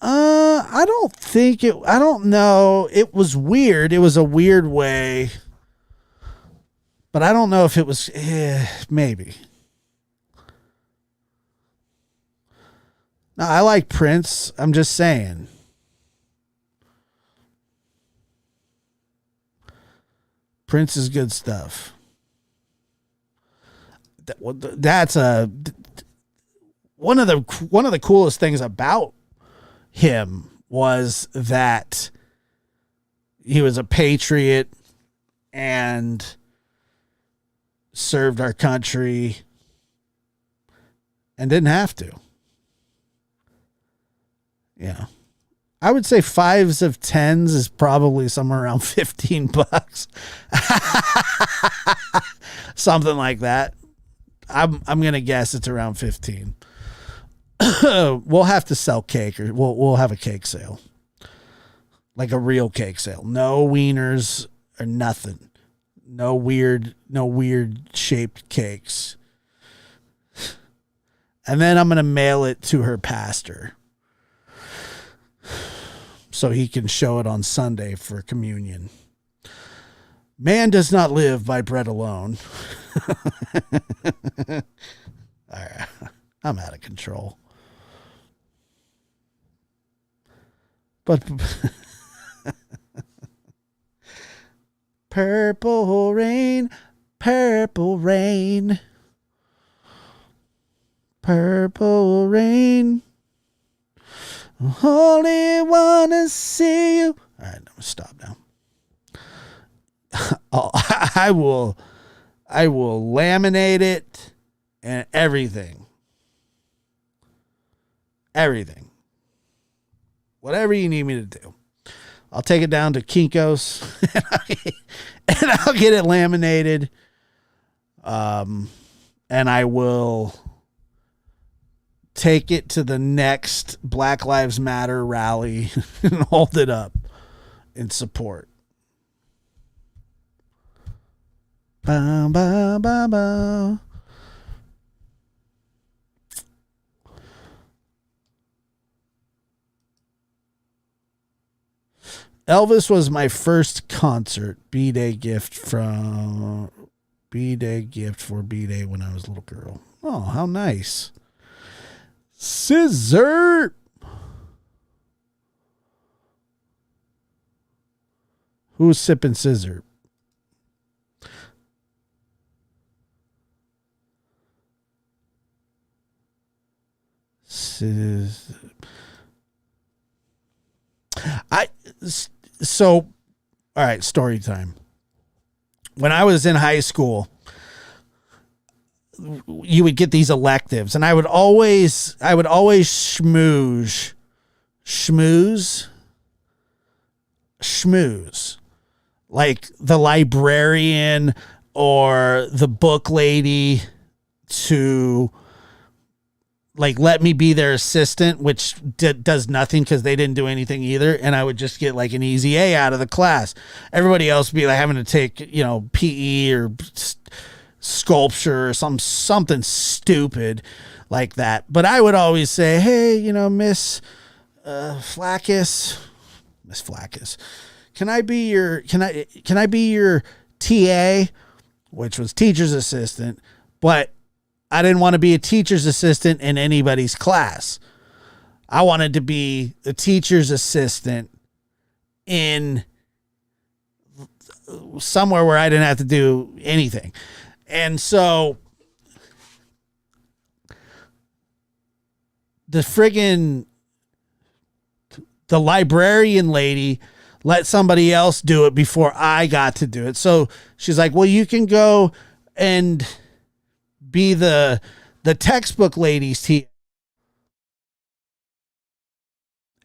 I don't know. It was weird. It was a weird way, but I don't know if it was, maybe. No, I like Prince. I'm just saying. Prince is good stuff. That's one of the coolest things about him was that he was a patriot and served our country and didn't have to. Yeah. I would say fives of tens is probably somewhere around $15. Something like that. I'm going to guess it's around 15. We'll have to sell cake, or we'll have a cake sale. Like a real cake sale. No wieners or nothing. No weird shaped cakes. And then I'm going to mail it to her pastor, so he can show it on Sunday for communion. Man does not live by bread alone. All right. I'm out of control. But purple rain, purple rain, purple rain. Only wanna see you. All right, I'm gonna stop now. I will laminate it and everything. Everything. Whatever you need me to do. I'll take it down to Kinko's and I'll get it laminated. And I will take it to the next Black Lives Matter rally and hold it up in support. Ba, ba, ba, ba. Elvis was my first concert. B-Day gift for B-Day when I was a little girl. Oh, how nice. Scissor. Who's sipping scissor? So, all right, story time. When I was in high school, you would get these electives, and I would always schmooze, like the librarian or the book lady to like let me be their assistant, which does nothing because they didn't do anything either, and I would just get like an easy A out of the class. Everybody else would be like having to take, PE or sculpture or something stupid like that. But I would always say, hey, Miss Flaccus, can I be your TA, which was teacher's assistant, but I didn't want to be a teacher's assistant in anybody's class. I wanted to be a teacher's assistant in somewhere where I didn't have to do anything. And so the librarian lady let somebody else do it before I got to do it. So she's like, well, you can go and be the textbook ladies tea.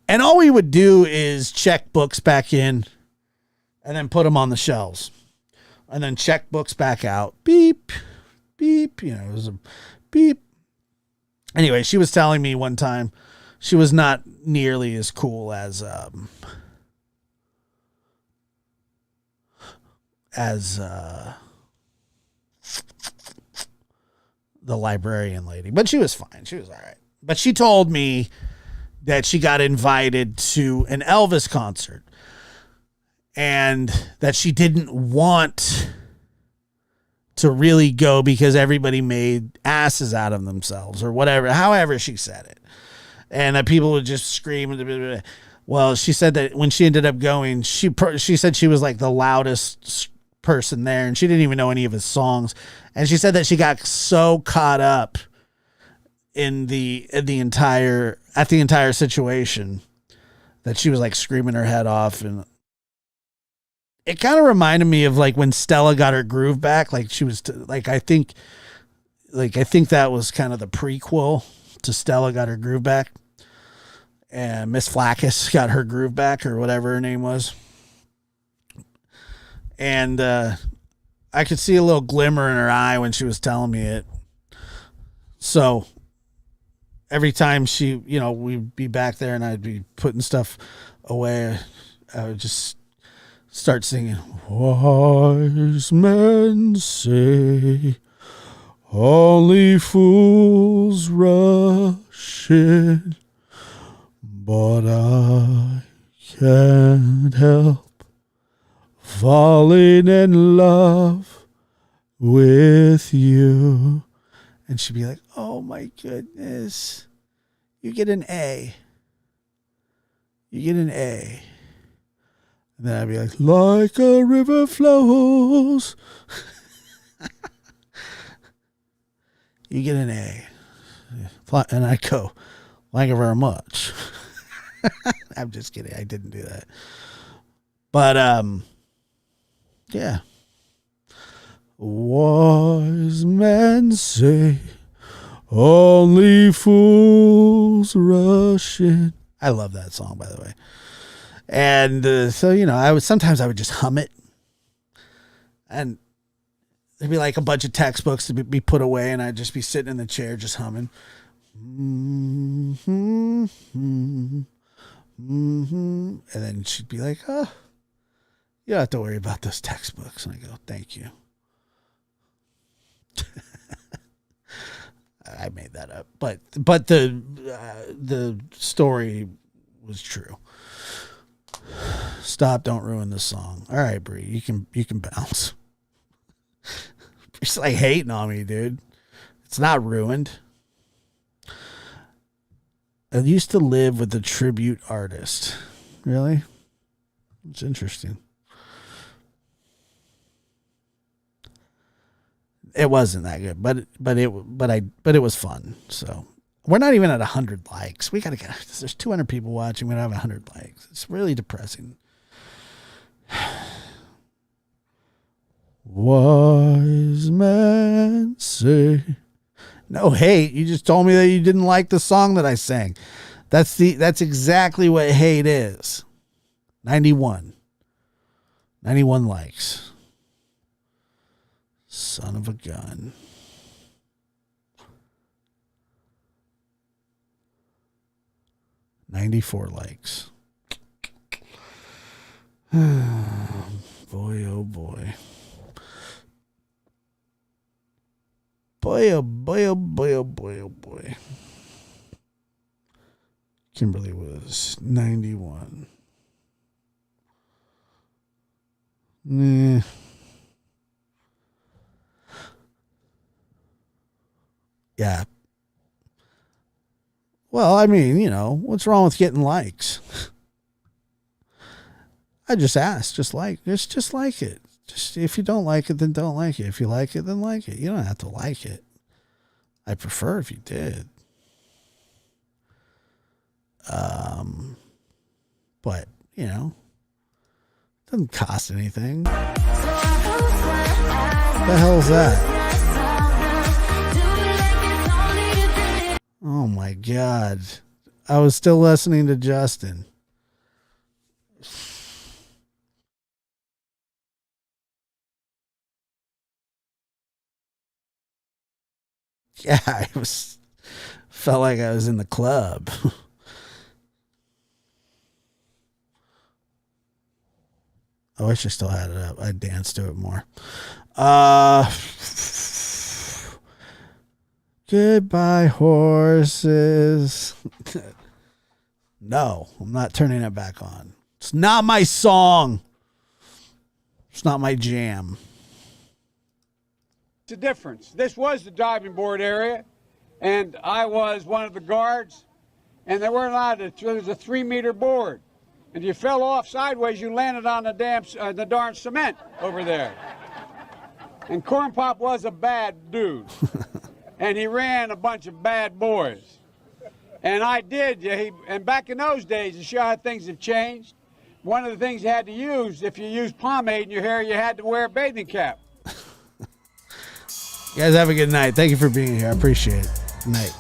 And all we would do is check books back in and then put them on the shelves and then check books back out. Beep, beep, it was a beep. Anyway, she was telling me one time she was not nearly as cool as the librarian lady, but she was fine. She was all right. But she told me that she got invited to an Elvis concert and that she didn't want to really go because everybody made asses out of themselves or whatever, however she said it. And that people would just scream. Well, she said that when she ended up going, she said she was like the loudest person there and she didn't even know any of his songs. And she said that she got so caught up in the entire situation that she was like screaming her head off. And it kind of reminded me of like when Stella got her groove back. Like she was I think that was kind of the prequel to Stella got her groove back, and Miss Flaccus got her groove back or whatever her name was. And I could see a little glimmer in her eye when she was telling me it. So every time we'd be back there and I'd be putting stuff away, I would just start singing, wise men say only fools rush in, but I can't help falling in love with you. And she'd be like, oh my goodness, you get an A. You get an A. And then I'd be like a river flows. You get an A. And I'd go, thank you very much. I'm just kidding. I didn't do that. But, yeah. Wise men say only fools rush in, I love that song, by the way. And so, you know, sometimes I would just hum it. And there'd be like a bunch of textbooks to be put away, and I'd just be sitting in the chair just humming. And then she'd be like, oh, you don't have to worry about those textbooks. And I go, thank you. I made that up, but the story was true. Stop! Don't ruin the song. All right, Bree, you can bounce. She's like hating on me, dude. It's not ruined. I used to live with a tribute artist. Really? It's interesting. It wasn't that good, but it was fun. So we're not even at 100 likes. We gotta get. There's 200 people watching. We don't have 100 likes. It's really depressing. Wise men say, no hate. You just told me that you didn't like the song that I sang. That's exactly what hate is. 91 likes. Son of a gun. $94 likes. Boy, oh boy. Boy, oh boy, oh boy, oh boy, oh boy. Kimberly was 91. Nah. Yeah. Well, I mean, you know, what's wrong with getting likes? I just asked, just like it. Just if you don't like it, then don't like it. If you like it, then like it. You don't have to like it. I prefer if you did. But, you know, it doesn't cost anything. What the hell's that? Oh my God. I was still listening to Justin. Yeah, felt like I was in the club. I wish I still had it up. I'd dance to it more. Goodbye, horses. No, I'm not turning it back on. It's not my song. It's not my jam. It's a difference. This was the diving board area, and I was one of the guards, and they weren't allowed to. There was a 3-meter board, and if you fell off sideways, you landed on the darn cement over there. And Corn Pop was a bad dude, and he ran a bunch of bad boys. And I did, and back in those days, to show how things have changed, one of the things you had to use, if you used pomade in your hair, you had to wear a bathing cap. You guys have a good night. Thank you for being here. I appreciate it. Good night.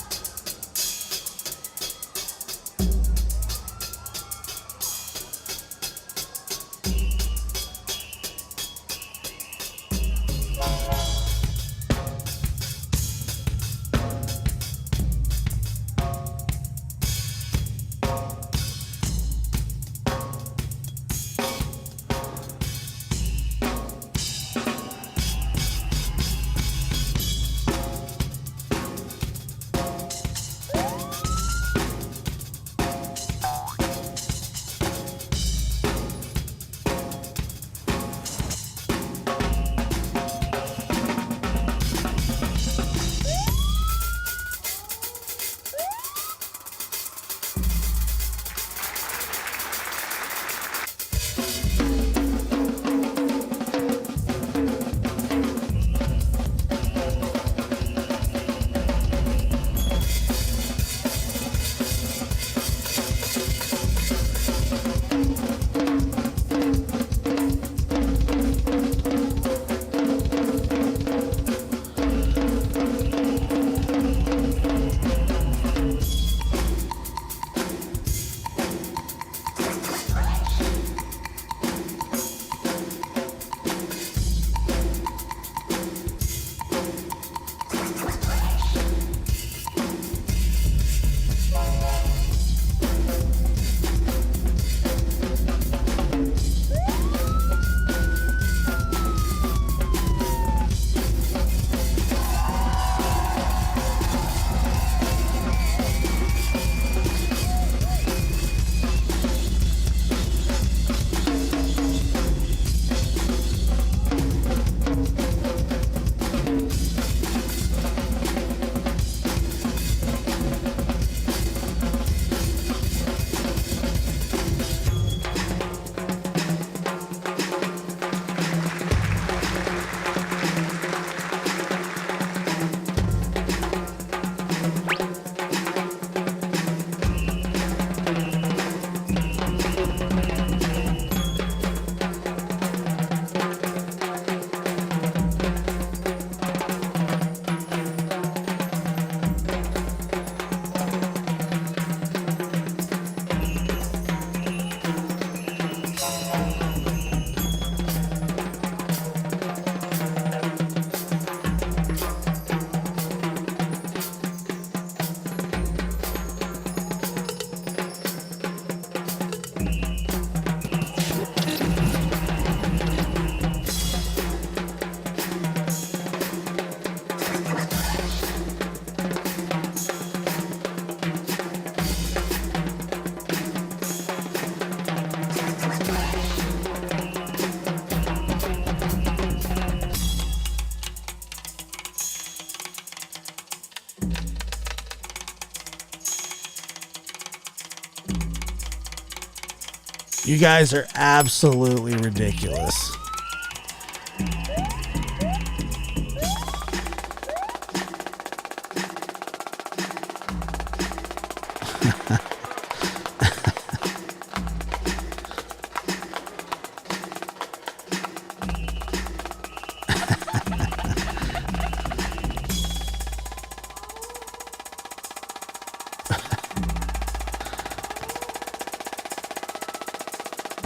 You guys are absolutely ridiculous.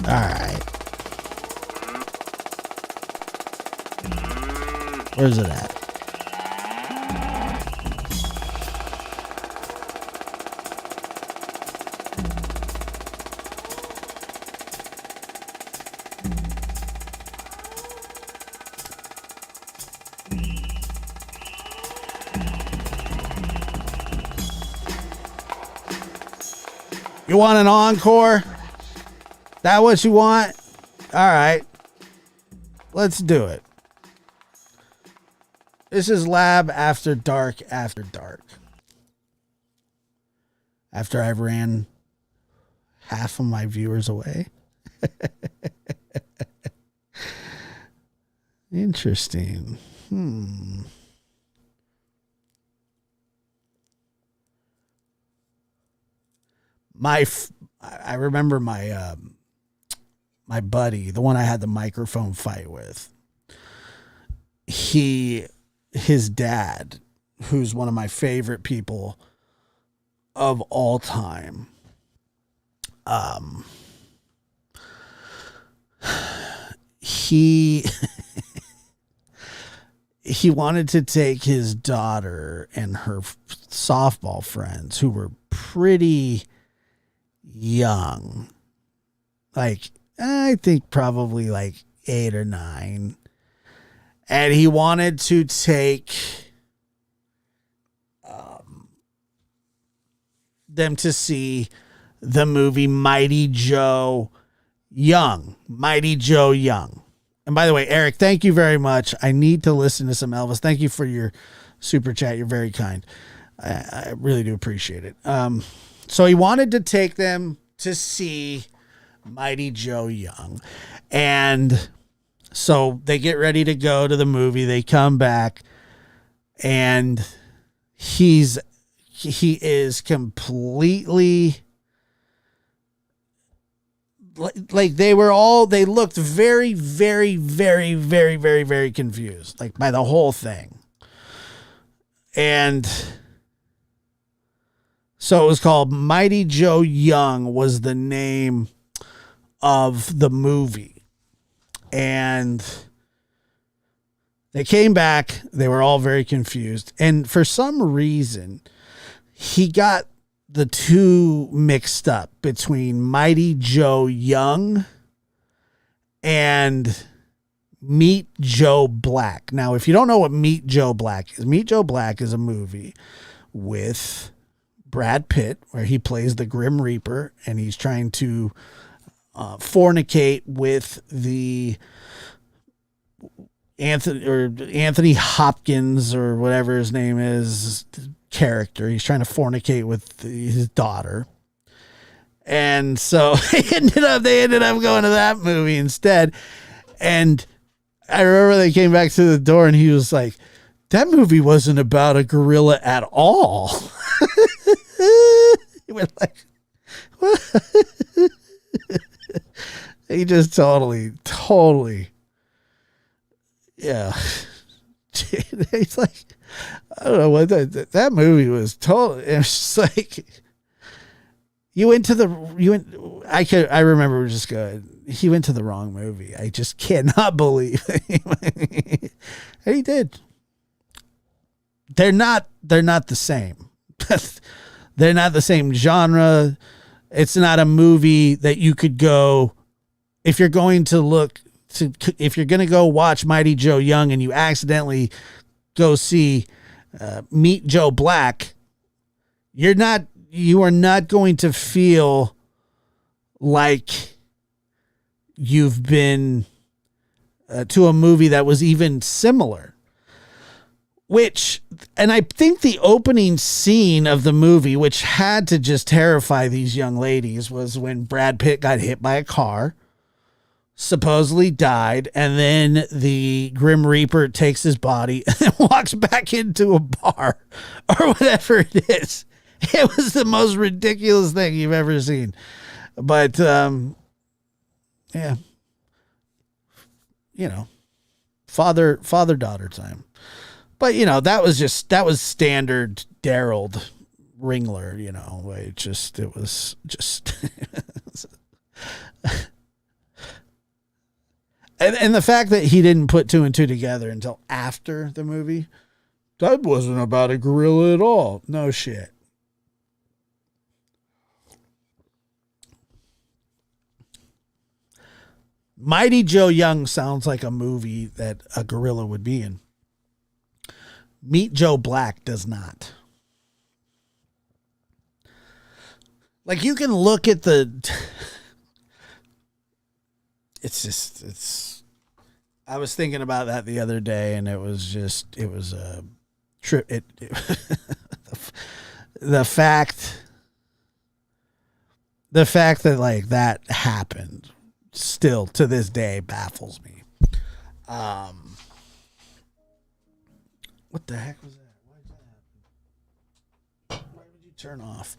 All right. Where's it at? You want an encore? That what you want? All right. Let's do it. This is Lab After Dark After Dark. After I ran half of my viewers away. Interesting. I remember my my buddy, the one I had the microphone fight with. His dad, who's one of my favorite people of all time, he wanted to take his daughter and her softball friends, who were pretty young, like I think probably like 8 or 9. And he wanted to take them to see the movie Mighty Joe Young. Mighty Joe Young. And by the way, Eric, thank you very much. I need to listen to some Elvis. Thank you for your super chat. You're very kind. I really do appreciate it. So he wanted to take them to see Mighty Joe Young. And so they get ready to go to the movie. They come back, and he is completely like they looked very, very, very, very, very, very confused, like by the whole thing. And so it was called Mighty Joe Young was the name of the movie. And they came back. They were all very confused. And for some reason, he got the two mixed up between Mighty Joe Young and Meet Joe Black. Now, if you don't know what Meet Joe Black is a movie with Brad Pitt where he plays the Grim Reaper and he's trying to fornicate with the Anthony Hopkins or whatever his name is character. He's trying to fornicate with his daughter. And so they ended up going to that movie instead. And I remember they came back to the door and he was like, that movie wasn't about a gorilla at all. We're like, what? He just totally, yeah. He's like, I don't know what that movie was totally. It was just like, I remember just going, he went to the wrong movie. I just cannot believe it. And he did. They're not the same. They're not the same genre. It's not a movie that you could go, if you're going to go watch Mighty Joe Young and you accidentally go see Meet Joe Black, you are not going to feel like you've been to a movie that was even similar. And I think the opening scene of the movie, which had to just terrify these young ladies, was when Brad Pitt got hit by a car, supposedly died, and then the Grim Reaper takes his body and walks back into a bar or whatever it is. It was the most ridiculous thing you've ever seen. But, yeah. You know, father-daughter time. But, you know, that was standard Daryl Ringler, you know. It was just... And the fact that he didn't put two and two together until after the movie, that wasn't about a gorilla at all. No shit. Mighty Joe Young sounds like a movie that a gorilla would be in. Meet Joe Black does not. Like, you can look at the... I was thinking about that the other day, and it was a trip. The fact that like that happened still to this day baffles me. What the heck was that? Why did that happen? Why would you turn off?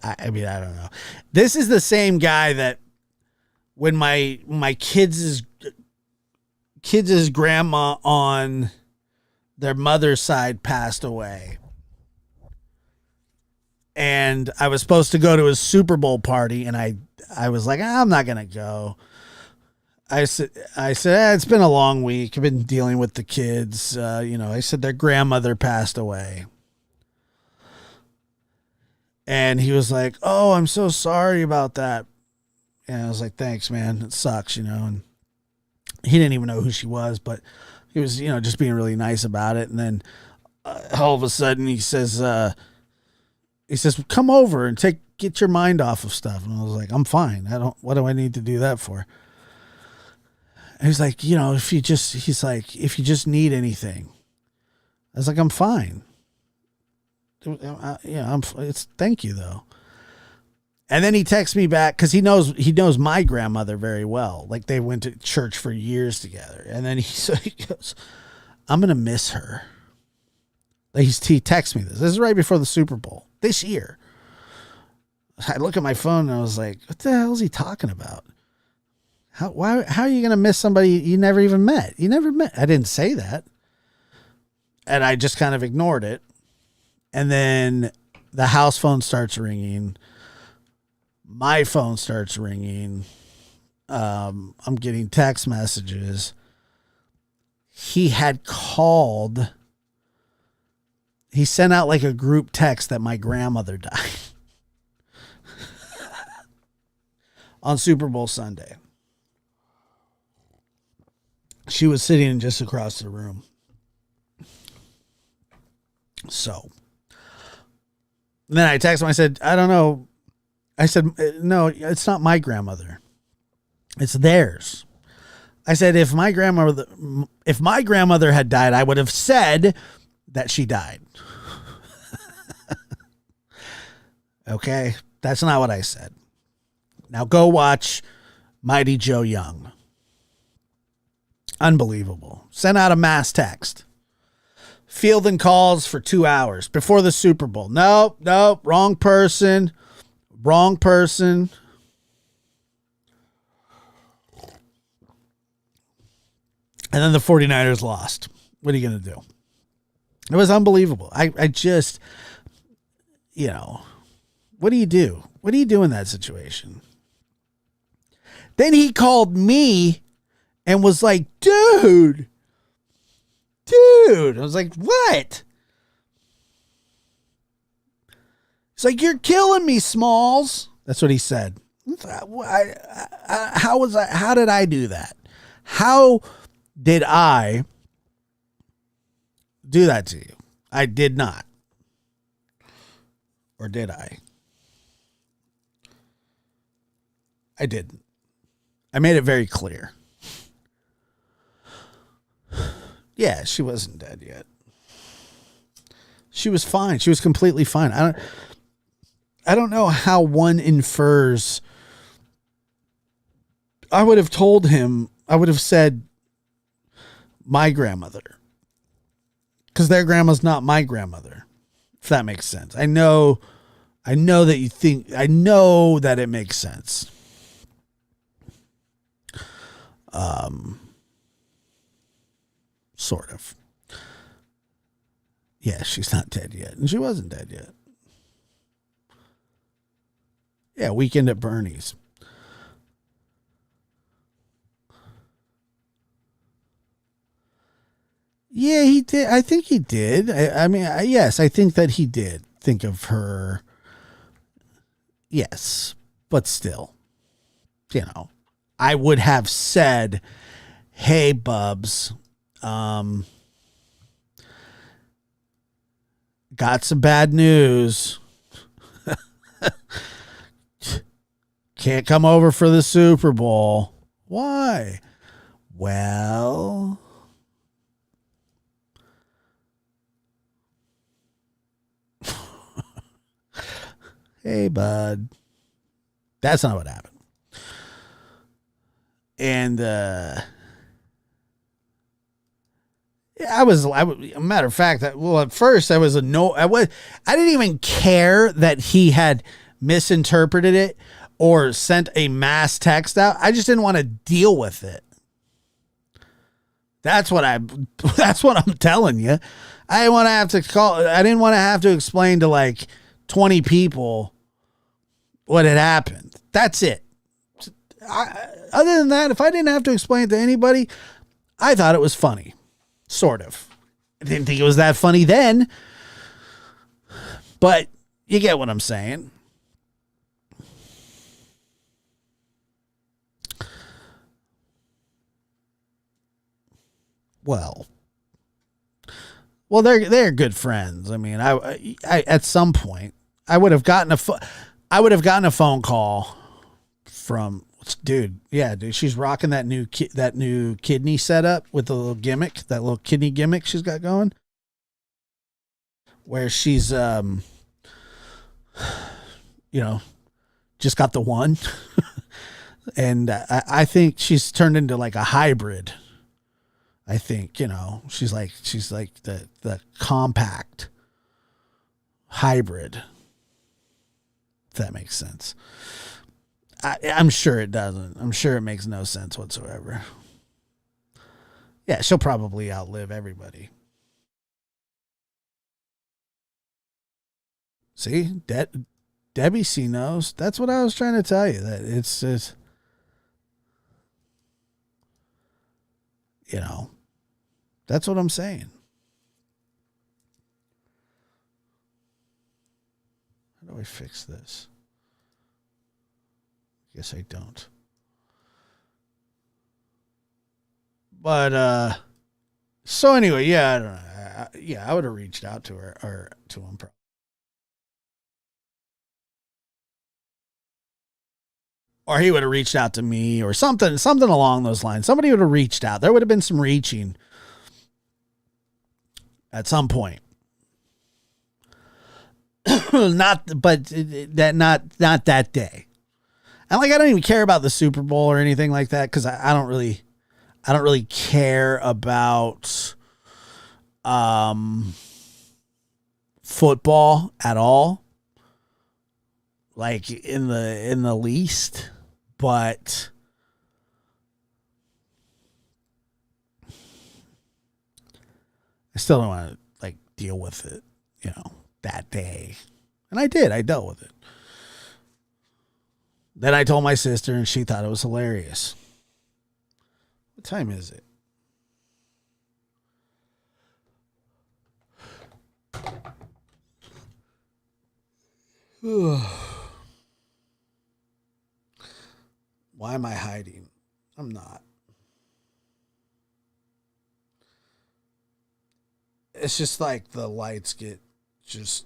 I mean, I don't know. This is the same guy that when my kids' grandma on their mother's side passed away, and I was supposed to go to his Super Bowl party, and I was like, I'm not gonna go. I said, it's been a long week. I've been dealing with the kids. I said their grandmother passed away. And he was like, oh, I'm so sorry about that. And I was like, thanks, man. It sucks, And he didn't even know who she was, but he was, just being really nice about it. And then all of a sudden he says, come over and get your mind off of stuff. And I was like, I'm fine. What do I need to do that for? And he's like, if you just need anything. I was like, I'm fine. Thank you though. And then he texts me back because he knows my grandmother very well. Like, they went to church for years together. And then he goes, I'm gonna miss her. Like, he texts me this. This is right before the Super Bowl this year. I look at my phone and I was like, what the hell is he talking about? How are you gonna miss somebody you never even met? You never met. I didn't say that. And I just kind of ignored it. And then the house phone starts ringing. My phone starts ringing. I'm getting text messages. He had called. He sent out like a group text that my grandmother died on Super Bowl Sunday. She was sitting just across the room. So. And then I texted him. I said, I don't know. I said, no, it's not my grandmother. It's theirs. I said, if my grandmother had died, I would have said that she died. Okay. That's not what I said. Now go watch Mighty Joe Young. Unbelievable. Sent out a mass text. Fielding calls for 2 hours before the Super Bowl. Nope, wrong person. And then the 49ers lost. What are you going to do? It was unbelievable. I just, what do you do? What do you do in that situation? Then he called me and was like, dude. I was like, what? He's like, you're killing me, Smalls. That's what he said. How was I? How did I do that? How did I do that to you? I did not. Or did I? I didn't. I made it very clear. Yeah, she wasn't dead yet. She was fine. She was completely fine. I don't know how one infers. I would have told him, I would have said my grandmother. Because their grandma's not my grandmother. If that makes sense. I know that you think, I know that it makes sense. Sort of. Yeah, she's not dead yet. And she wasn't dead yet. Yeah, Weekend at Bernie's. Yeah, he did. I think he did. Yes, I think that he did think of her. Yes, but still, I would have said, "Hey, Bubs, got some bad news. Can't come over for the Super Bowl. Why? Well, hey, bud." That's not what happened. And matter of fact, at first I didn't even care that he had misinterpreted it or sent a mass text out. I just didn't want to deal with it. That's what I'm telling you. I didn't want to have to explain to like 20 people what had happened. That's it. Other than that, if I didn't have to explain it to anybody, I thought it was funny. Sort of. I didn't think it was that funny then, but you get what I'm saying. Well, they're good friends. I mean, I at some point I would have gotten a phone call from dude. Yeah, dude, she's rocking that new kidney setup with the little gimmick, that little kidney gimmick she's got going, where she's just got the one, and I think she's turned into like a hybrid. I think, she's like the compact hybrid. If that makes sense. I'm sure it doesn't. I'm sure it makes no sense whatsoever. Yeah, she'll probably outlive everybody. See, Debbie C knows. That's what I was trying to tell you. That it's that's what I'm saying. How do I fix this? Guess I don't. But so anyway, yeah, I don't know. I would have reached out to her or to him. Or he would have reached out to me or something along those lines. Somebody would have reached out. There would have been some reaching at some point. Not that day. And like, I don't even care about the Super Bowl or anything like that, because I don't really care about football at all, like in the least. But I still don't want to like deal with it, that day. And I did. I dealt with it. Then I told my sister, and she thought it was hilarious. What time is it? Why am I hiding? I'm not. It's just like the lights get just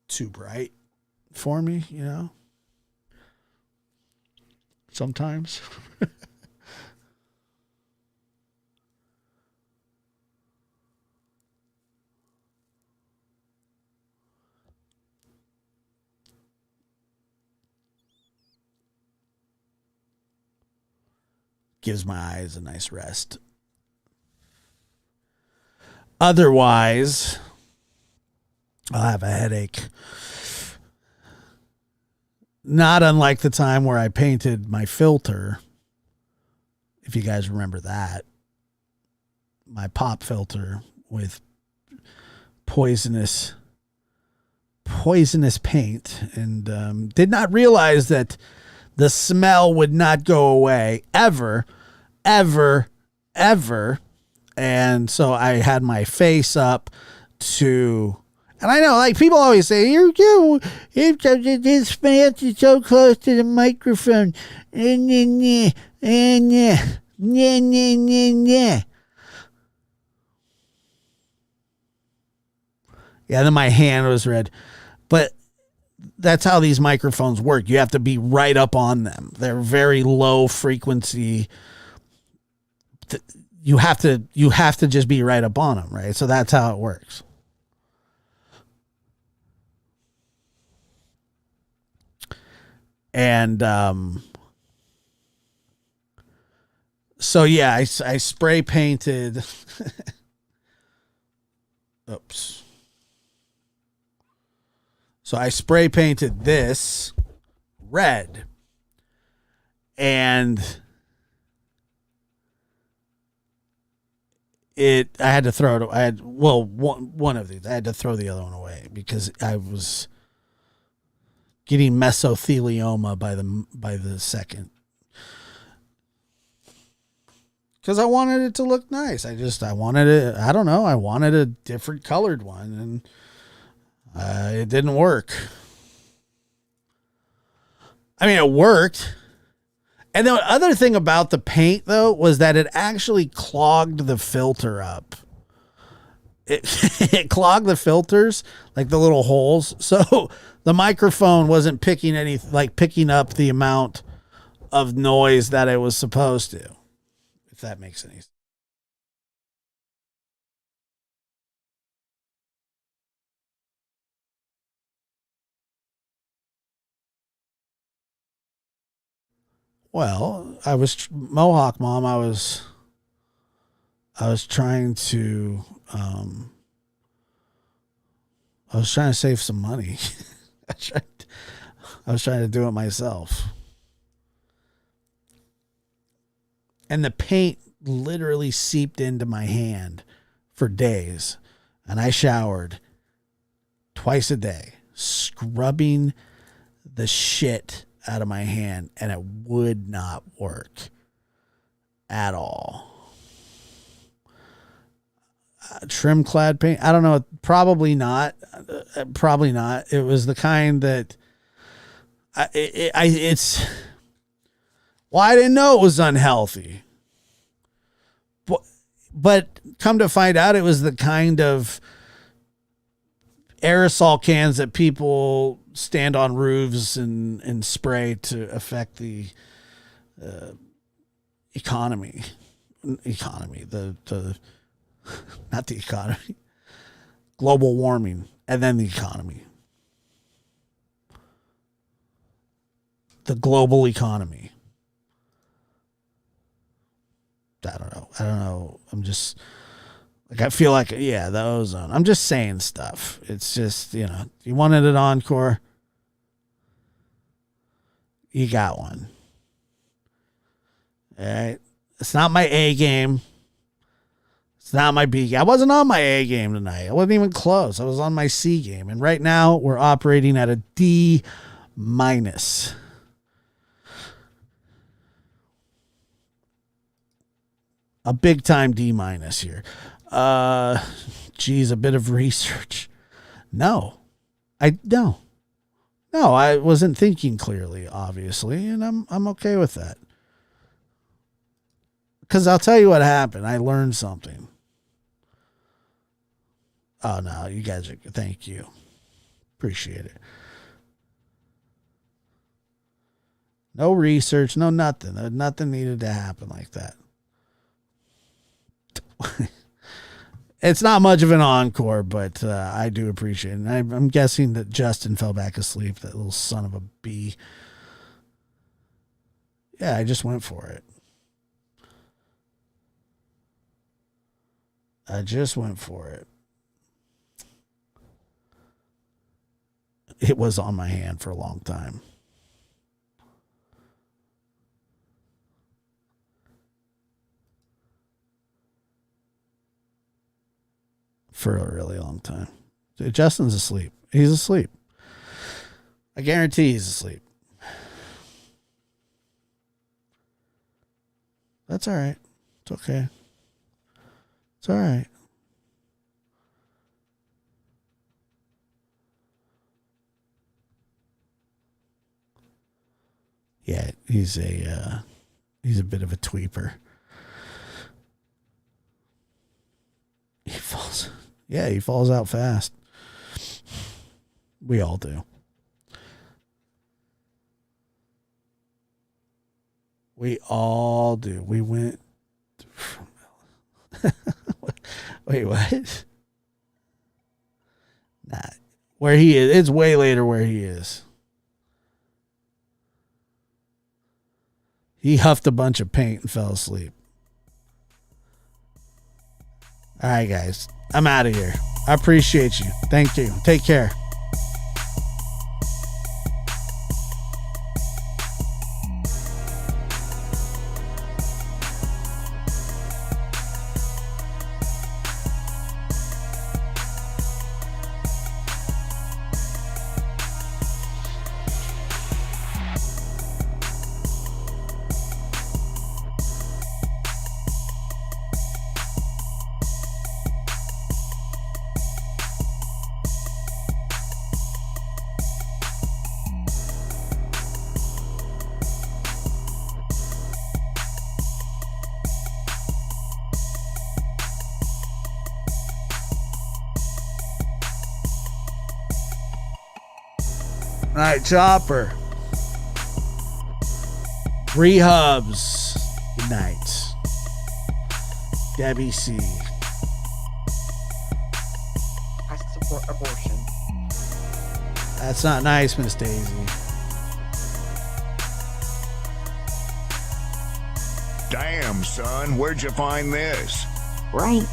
too bright for me, sometimes. gives my eyes a nice rest. Otherwise, I'll have a headache. Not unlike the time where I painted my filter. If you guys remember that. My pop filter with poisonous paint, and did not realize that the smell would not go away ever. And so I had my face up to, and I know, like, people always say, this pants is so close to the microphone. Yeah. Yeah, then my hand was red. But that's how these microphones work. You have to be right up on them. They're very low frequency. You have to just be right up on them, right? So that's how it works. And so yeah, I spray painted. Oops. So I spray painted this red, and I had to throw it. One of these. I had to throw the other one away because I was getting mesothelioma by the second. Because I wanted it to look nice. I wanted it. I don't know. I wanted a different colored one, and it didn't work. I mean, it worked. And the other thing about the paint, though, was that it actually clogged the filter up. It clogged the filters, like the little holes. So the microphone wasn't picking up the amount of noise that it was supposed to, if that makes any sense. Well, Mohawk Mom. I was trying to save some money. I was trying to do it myself. And the paint literally seeped into my hand for days. And I showered twice a day, scrubbing the shit out of my hand, and it would not work at all. Trim clad paint, I don't know, probably not. It was the kind that I didn't know it was unhealthy, but come to find out, it was the kind of aerosol cans that people stand on roofs and spray to affect the economy, not the economy, global warming, and then the economy, the global economy. I don't know. I'm just like, I feel like, yeah, the ozone. I'm just saying stuff. It's just, you wanted an encore. You got one. All right. It's not my A game. It's not my B game. I wasn't on my A game tonight. I wasn't even close. I was on my C game. And right now we're operating at a D-. A big time D- here. Geez, a bit of research. No, I wasn't thinking clearly, obviously, and I'm okay with that. Because I'll tell you what happened. I learned something. Oh no, you guys are. Thank you, appreciate it. No research, no nothing. Nothing needed to happen like that. It's not much of an encore, but I do appreciate it. And I'm guessing that Justin fell back asleep, that little son of a bee. Yeah, I just went for it. I just went for it. It was on my hand for a long time. For a really long time. Justin's asleep. He's asleep. I guarantee he's asleep. That's all right. It's okay. It's all right. Yeah, he's a bit of a tweeper. He falls. Yeah, he falls out fast. We all do. We all do. We went from wait, what? Nah. Where he is. It's way later where he is. He huffed a bunch of paint and fell asleep. All right, guys. I'm out of here. I appreciate you. Thank you. Take care. All right, Chopper. Bree Hubs. Good night. Debbie C. I support abortion. That's not nice, Miss Daisy. Damn, son, where'd you find this? Right.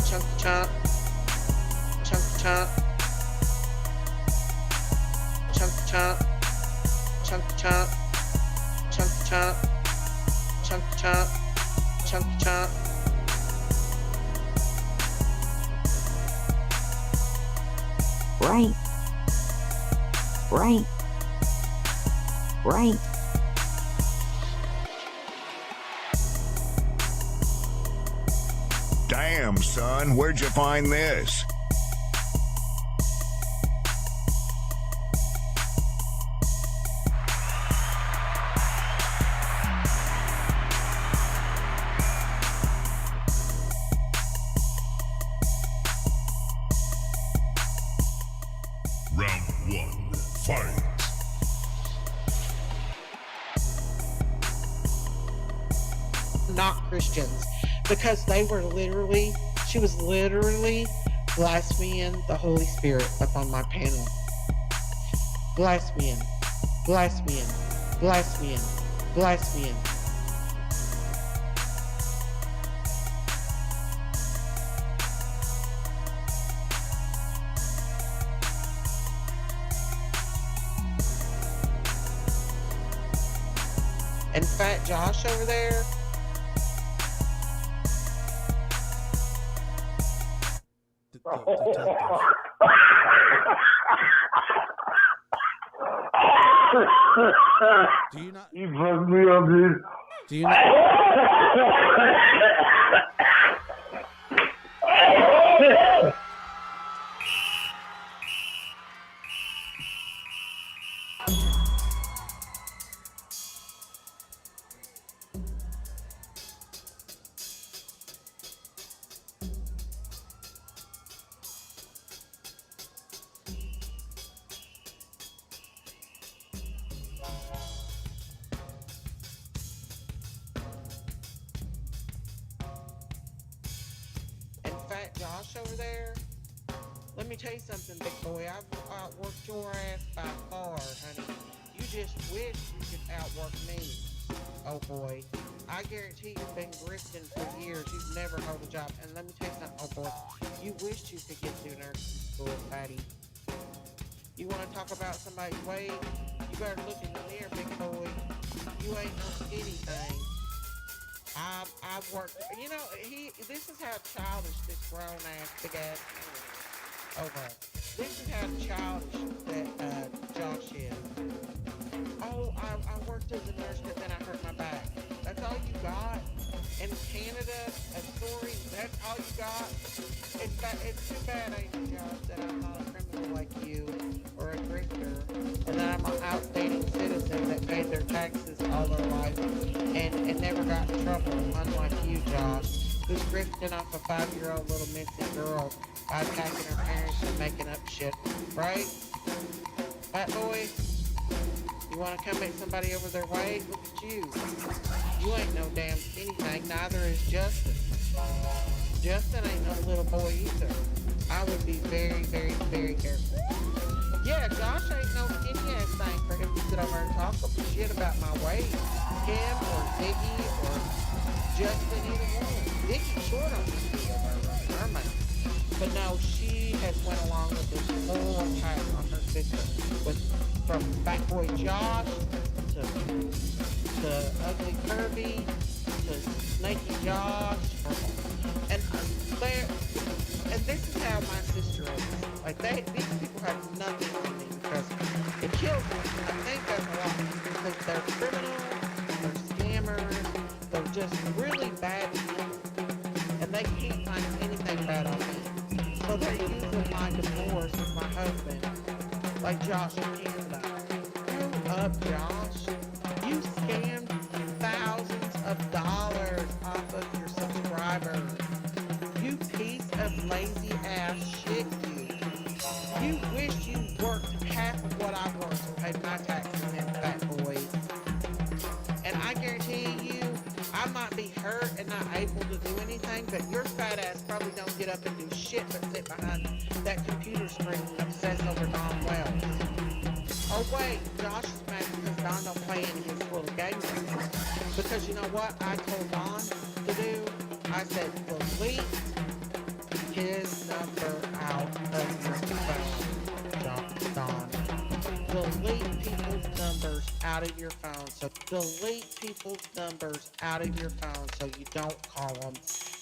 Chunk chunk. Chunk chunk. Chunk chunk. Chunk chunk. Chunk chunk. Chunk chunk. Chunk chunk. Right. Right. Right. Damn, son, where'd you find this? Round one, fight. Not Christians, because she was literally blaspheming the Holy Spirit up on my panel. Blaspheming, blaspheming, blaspheming, blaspheming. And Fat Josh over there, Do you not? You fucked me up, dude. Do you not? and Fat Josh over there. Let me tell you something, big boy. I've outworked your ass by far, honey. You just wish you could outwork me. oh boy. I guarantee you've been grifting for years. You've never held a job. And let me tell you something, oh boy. You wished you could get through nursing school, Patty. You want to talk about somebody's weight? You better look in the mirror, big boy. You ain't no skinny thing. I've worked, you know, this is how childish this grown ass, big ass man is. Over. This is how childish that Josh is. Oh, I worked as a nurse, but then I hurt my back. That's all you got? In Canada, a story, that's all you got? It's too bad, ain't it, Josh, that I'm not a criminal like you, or a grifter, and that I'm an outstanding citizen that paid their taxes all their life and never got in trouble, unlike you, Josh, who's grifting off a 5-year-old little missing girl by attacking her parents and making up shit, right? Fat boy? You want to come at somebody over their weight? Look at you. You ain't no damn skinny thing, neither is Justin. Justin ain't no little boy either. I would be very, very, very careful. Yeah, Josh ain't no skinny ass thing for him to sit over and talk shit about my weight. Him or Ziggy or Justin, either one. Ziggy's short on me over her mouth. But no, she has went along with this whole attack on her sister. From Fat Boy Josh to Ugly Kirby to Snaky Josh. And this is how my sister is. Like these people have nothing on me because it kills me. I think there's a lot because they're criminals, they're scammers, they're just really bad people. And they can't find anything bad on me. So they're using my divorce with my husband, like Josh in Canada. Grow up, Josh. You scammed thousands of dollars off of your subscribers. You piece of lazy ass shit, you. You wish you worked half of what I worked and paid my taxes in, fat boy. And I guarantee you, I might be hurt and not able to do anything, but your fat ass probably don't get up and do shit but sit behind that computer screen and obsess over Don Wells. Oh wait, Josh is mad because Don don't play any of his little games anymore. Because you know what I told Don to do? I said, delete his number out of your phone, Don. Delete people's numbers out of your phone. So delete people's numbers out of your phone so you don't call them.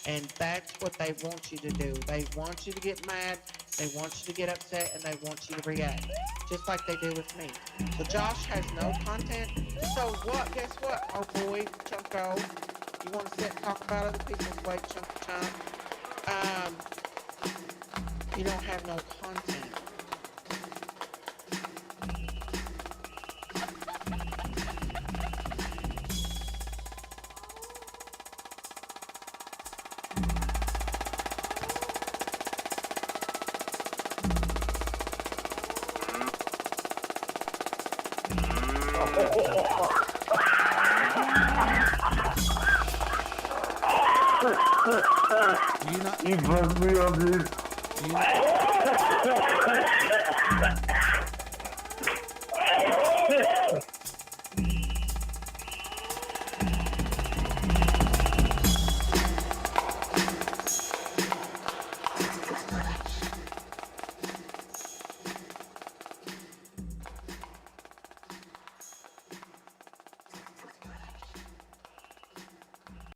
And that's what they want you to do. They want you to get mad, they want you to get upset, and they want you to react. Just like they do with me. So Josh has no content. So what? Guess what? Oh boy, Chunko. You want to sit and talk about other people's weight, Chunky Chunk? You don't have no content. You fucked me up, dude.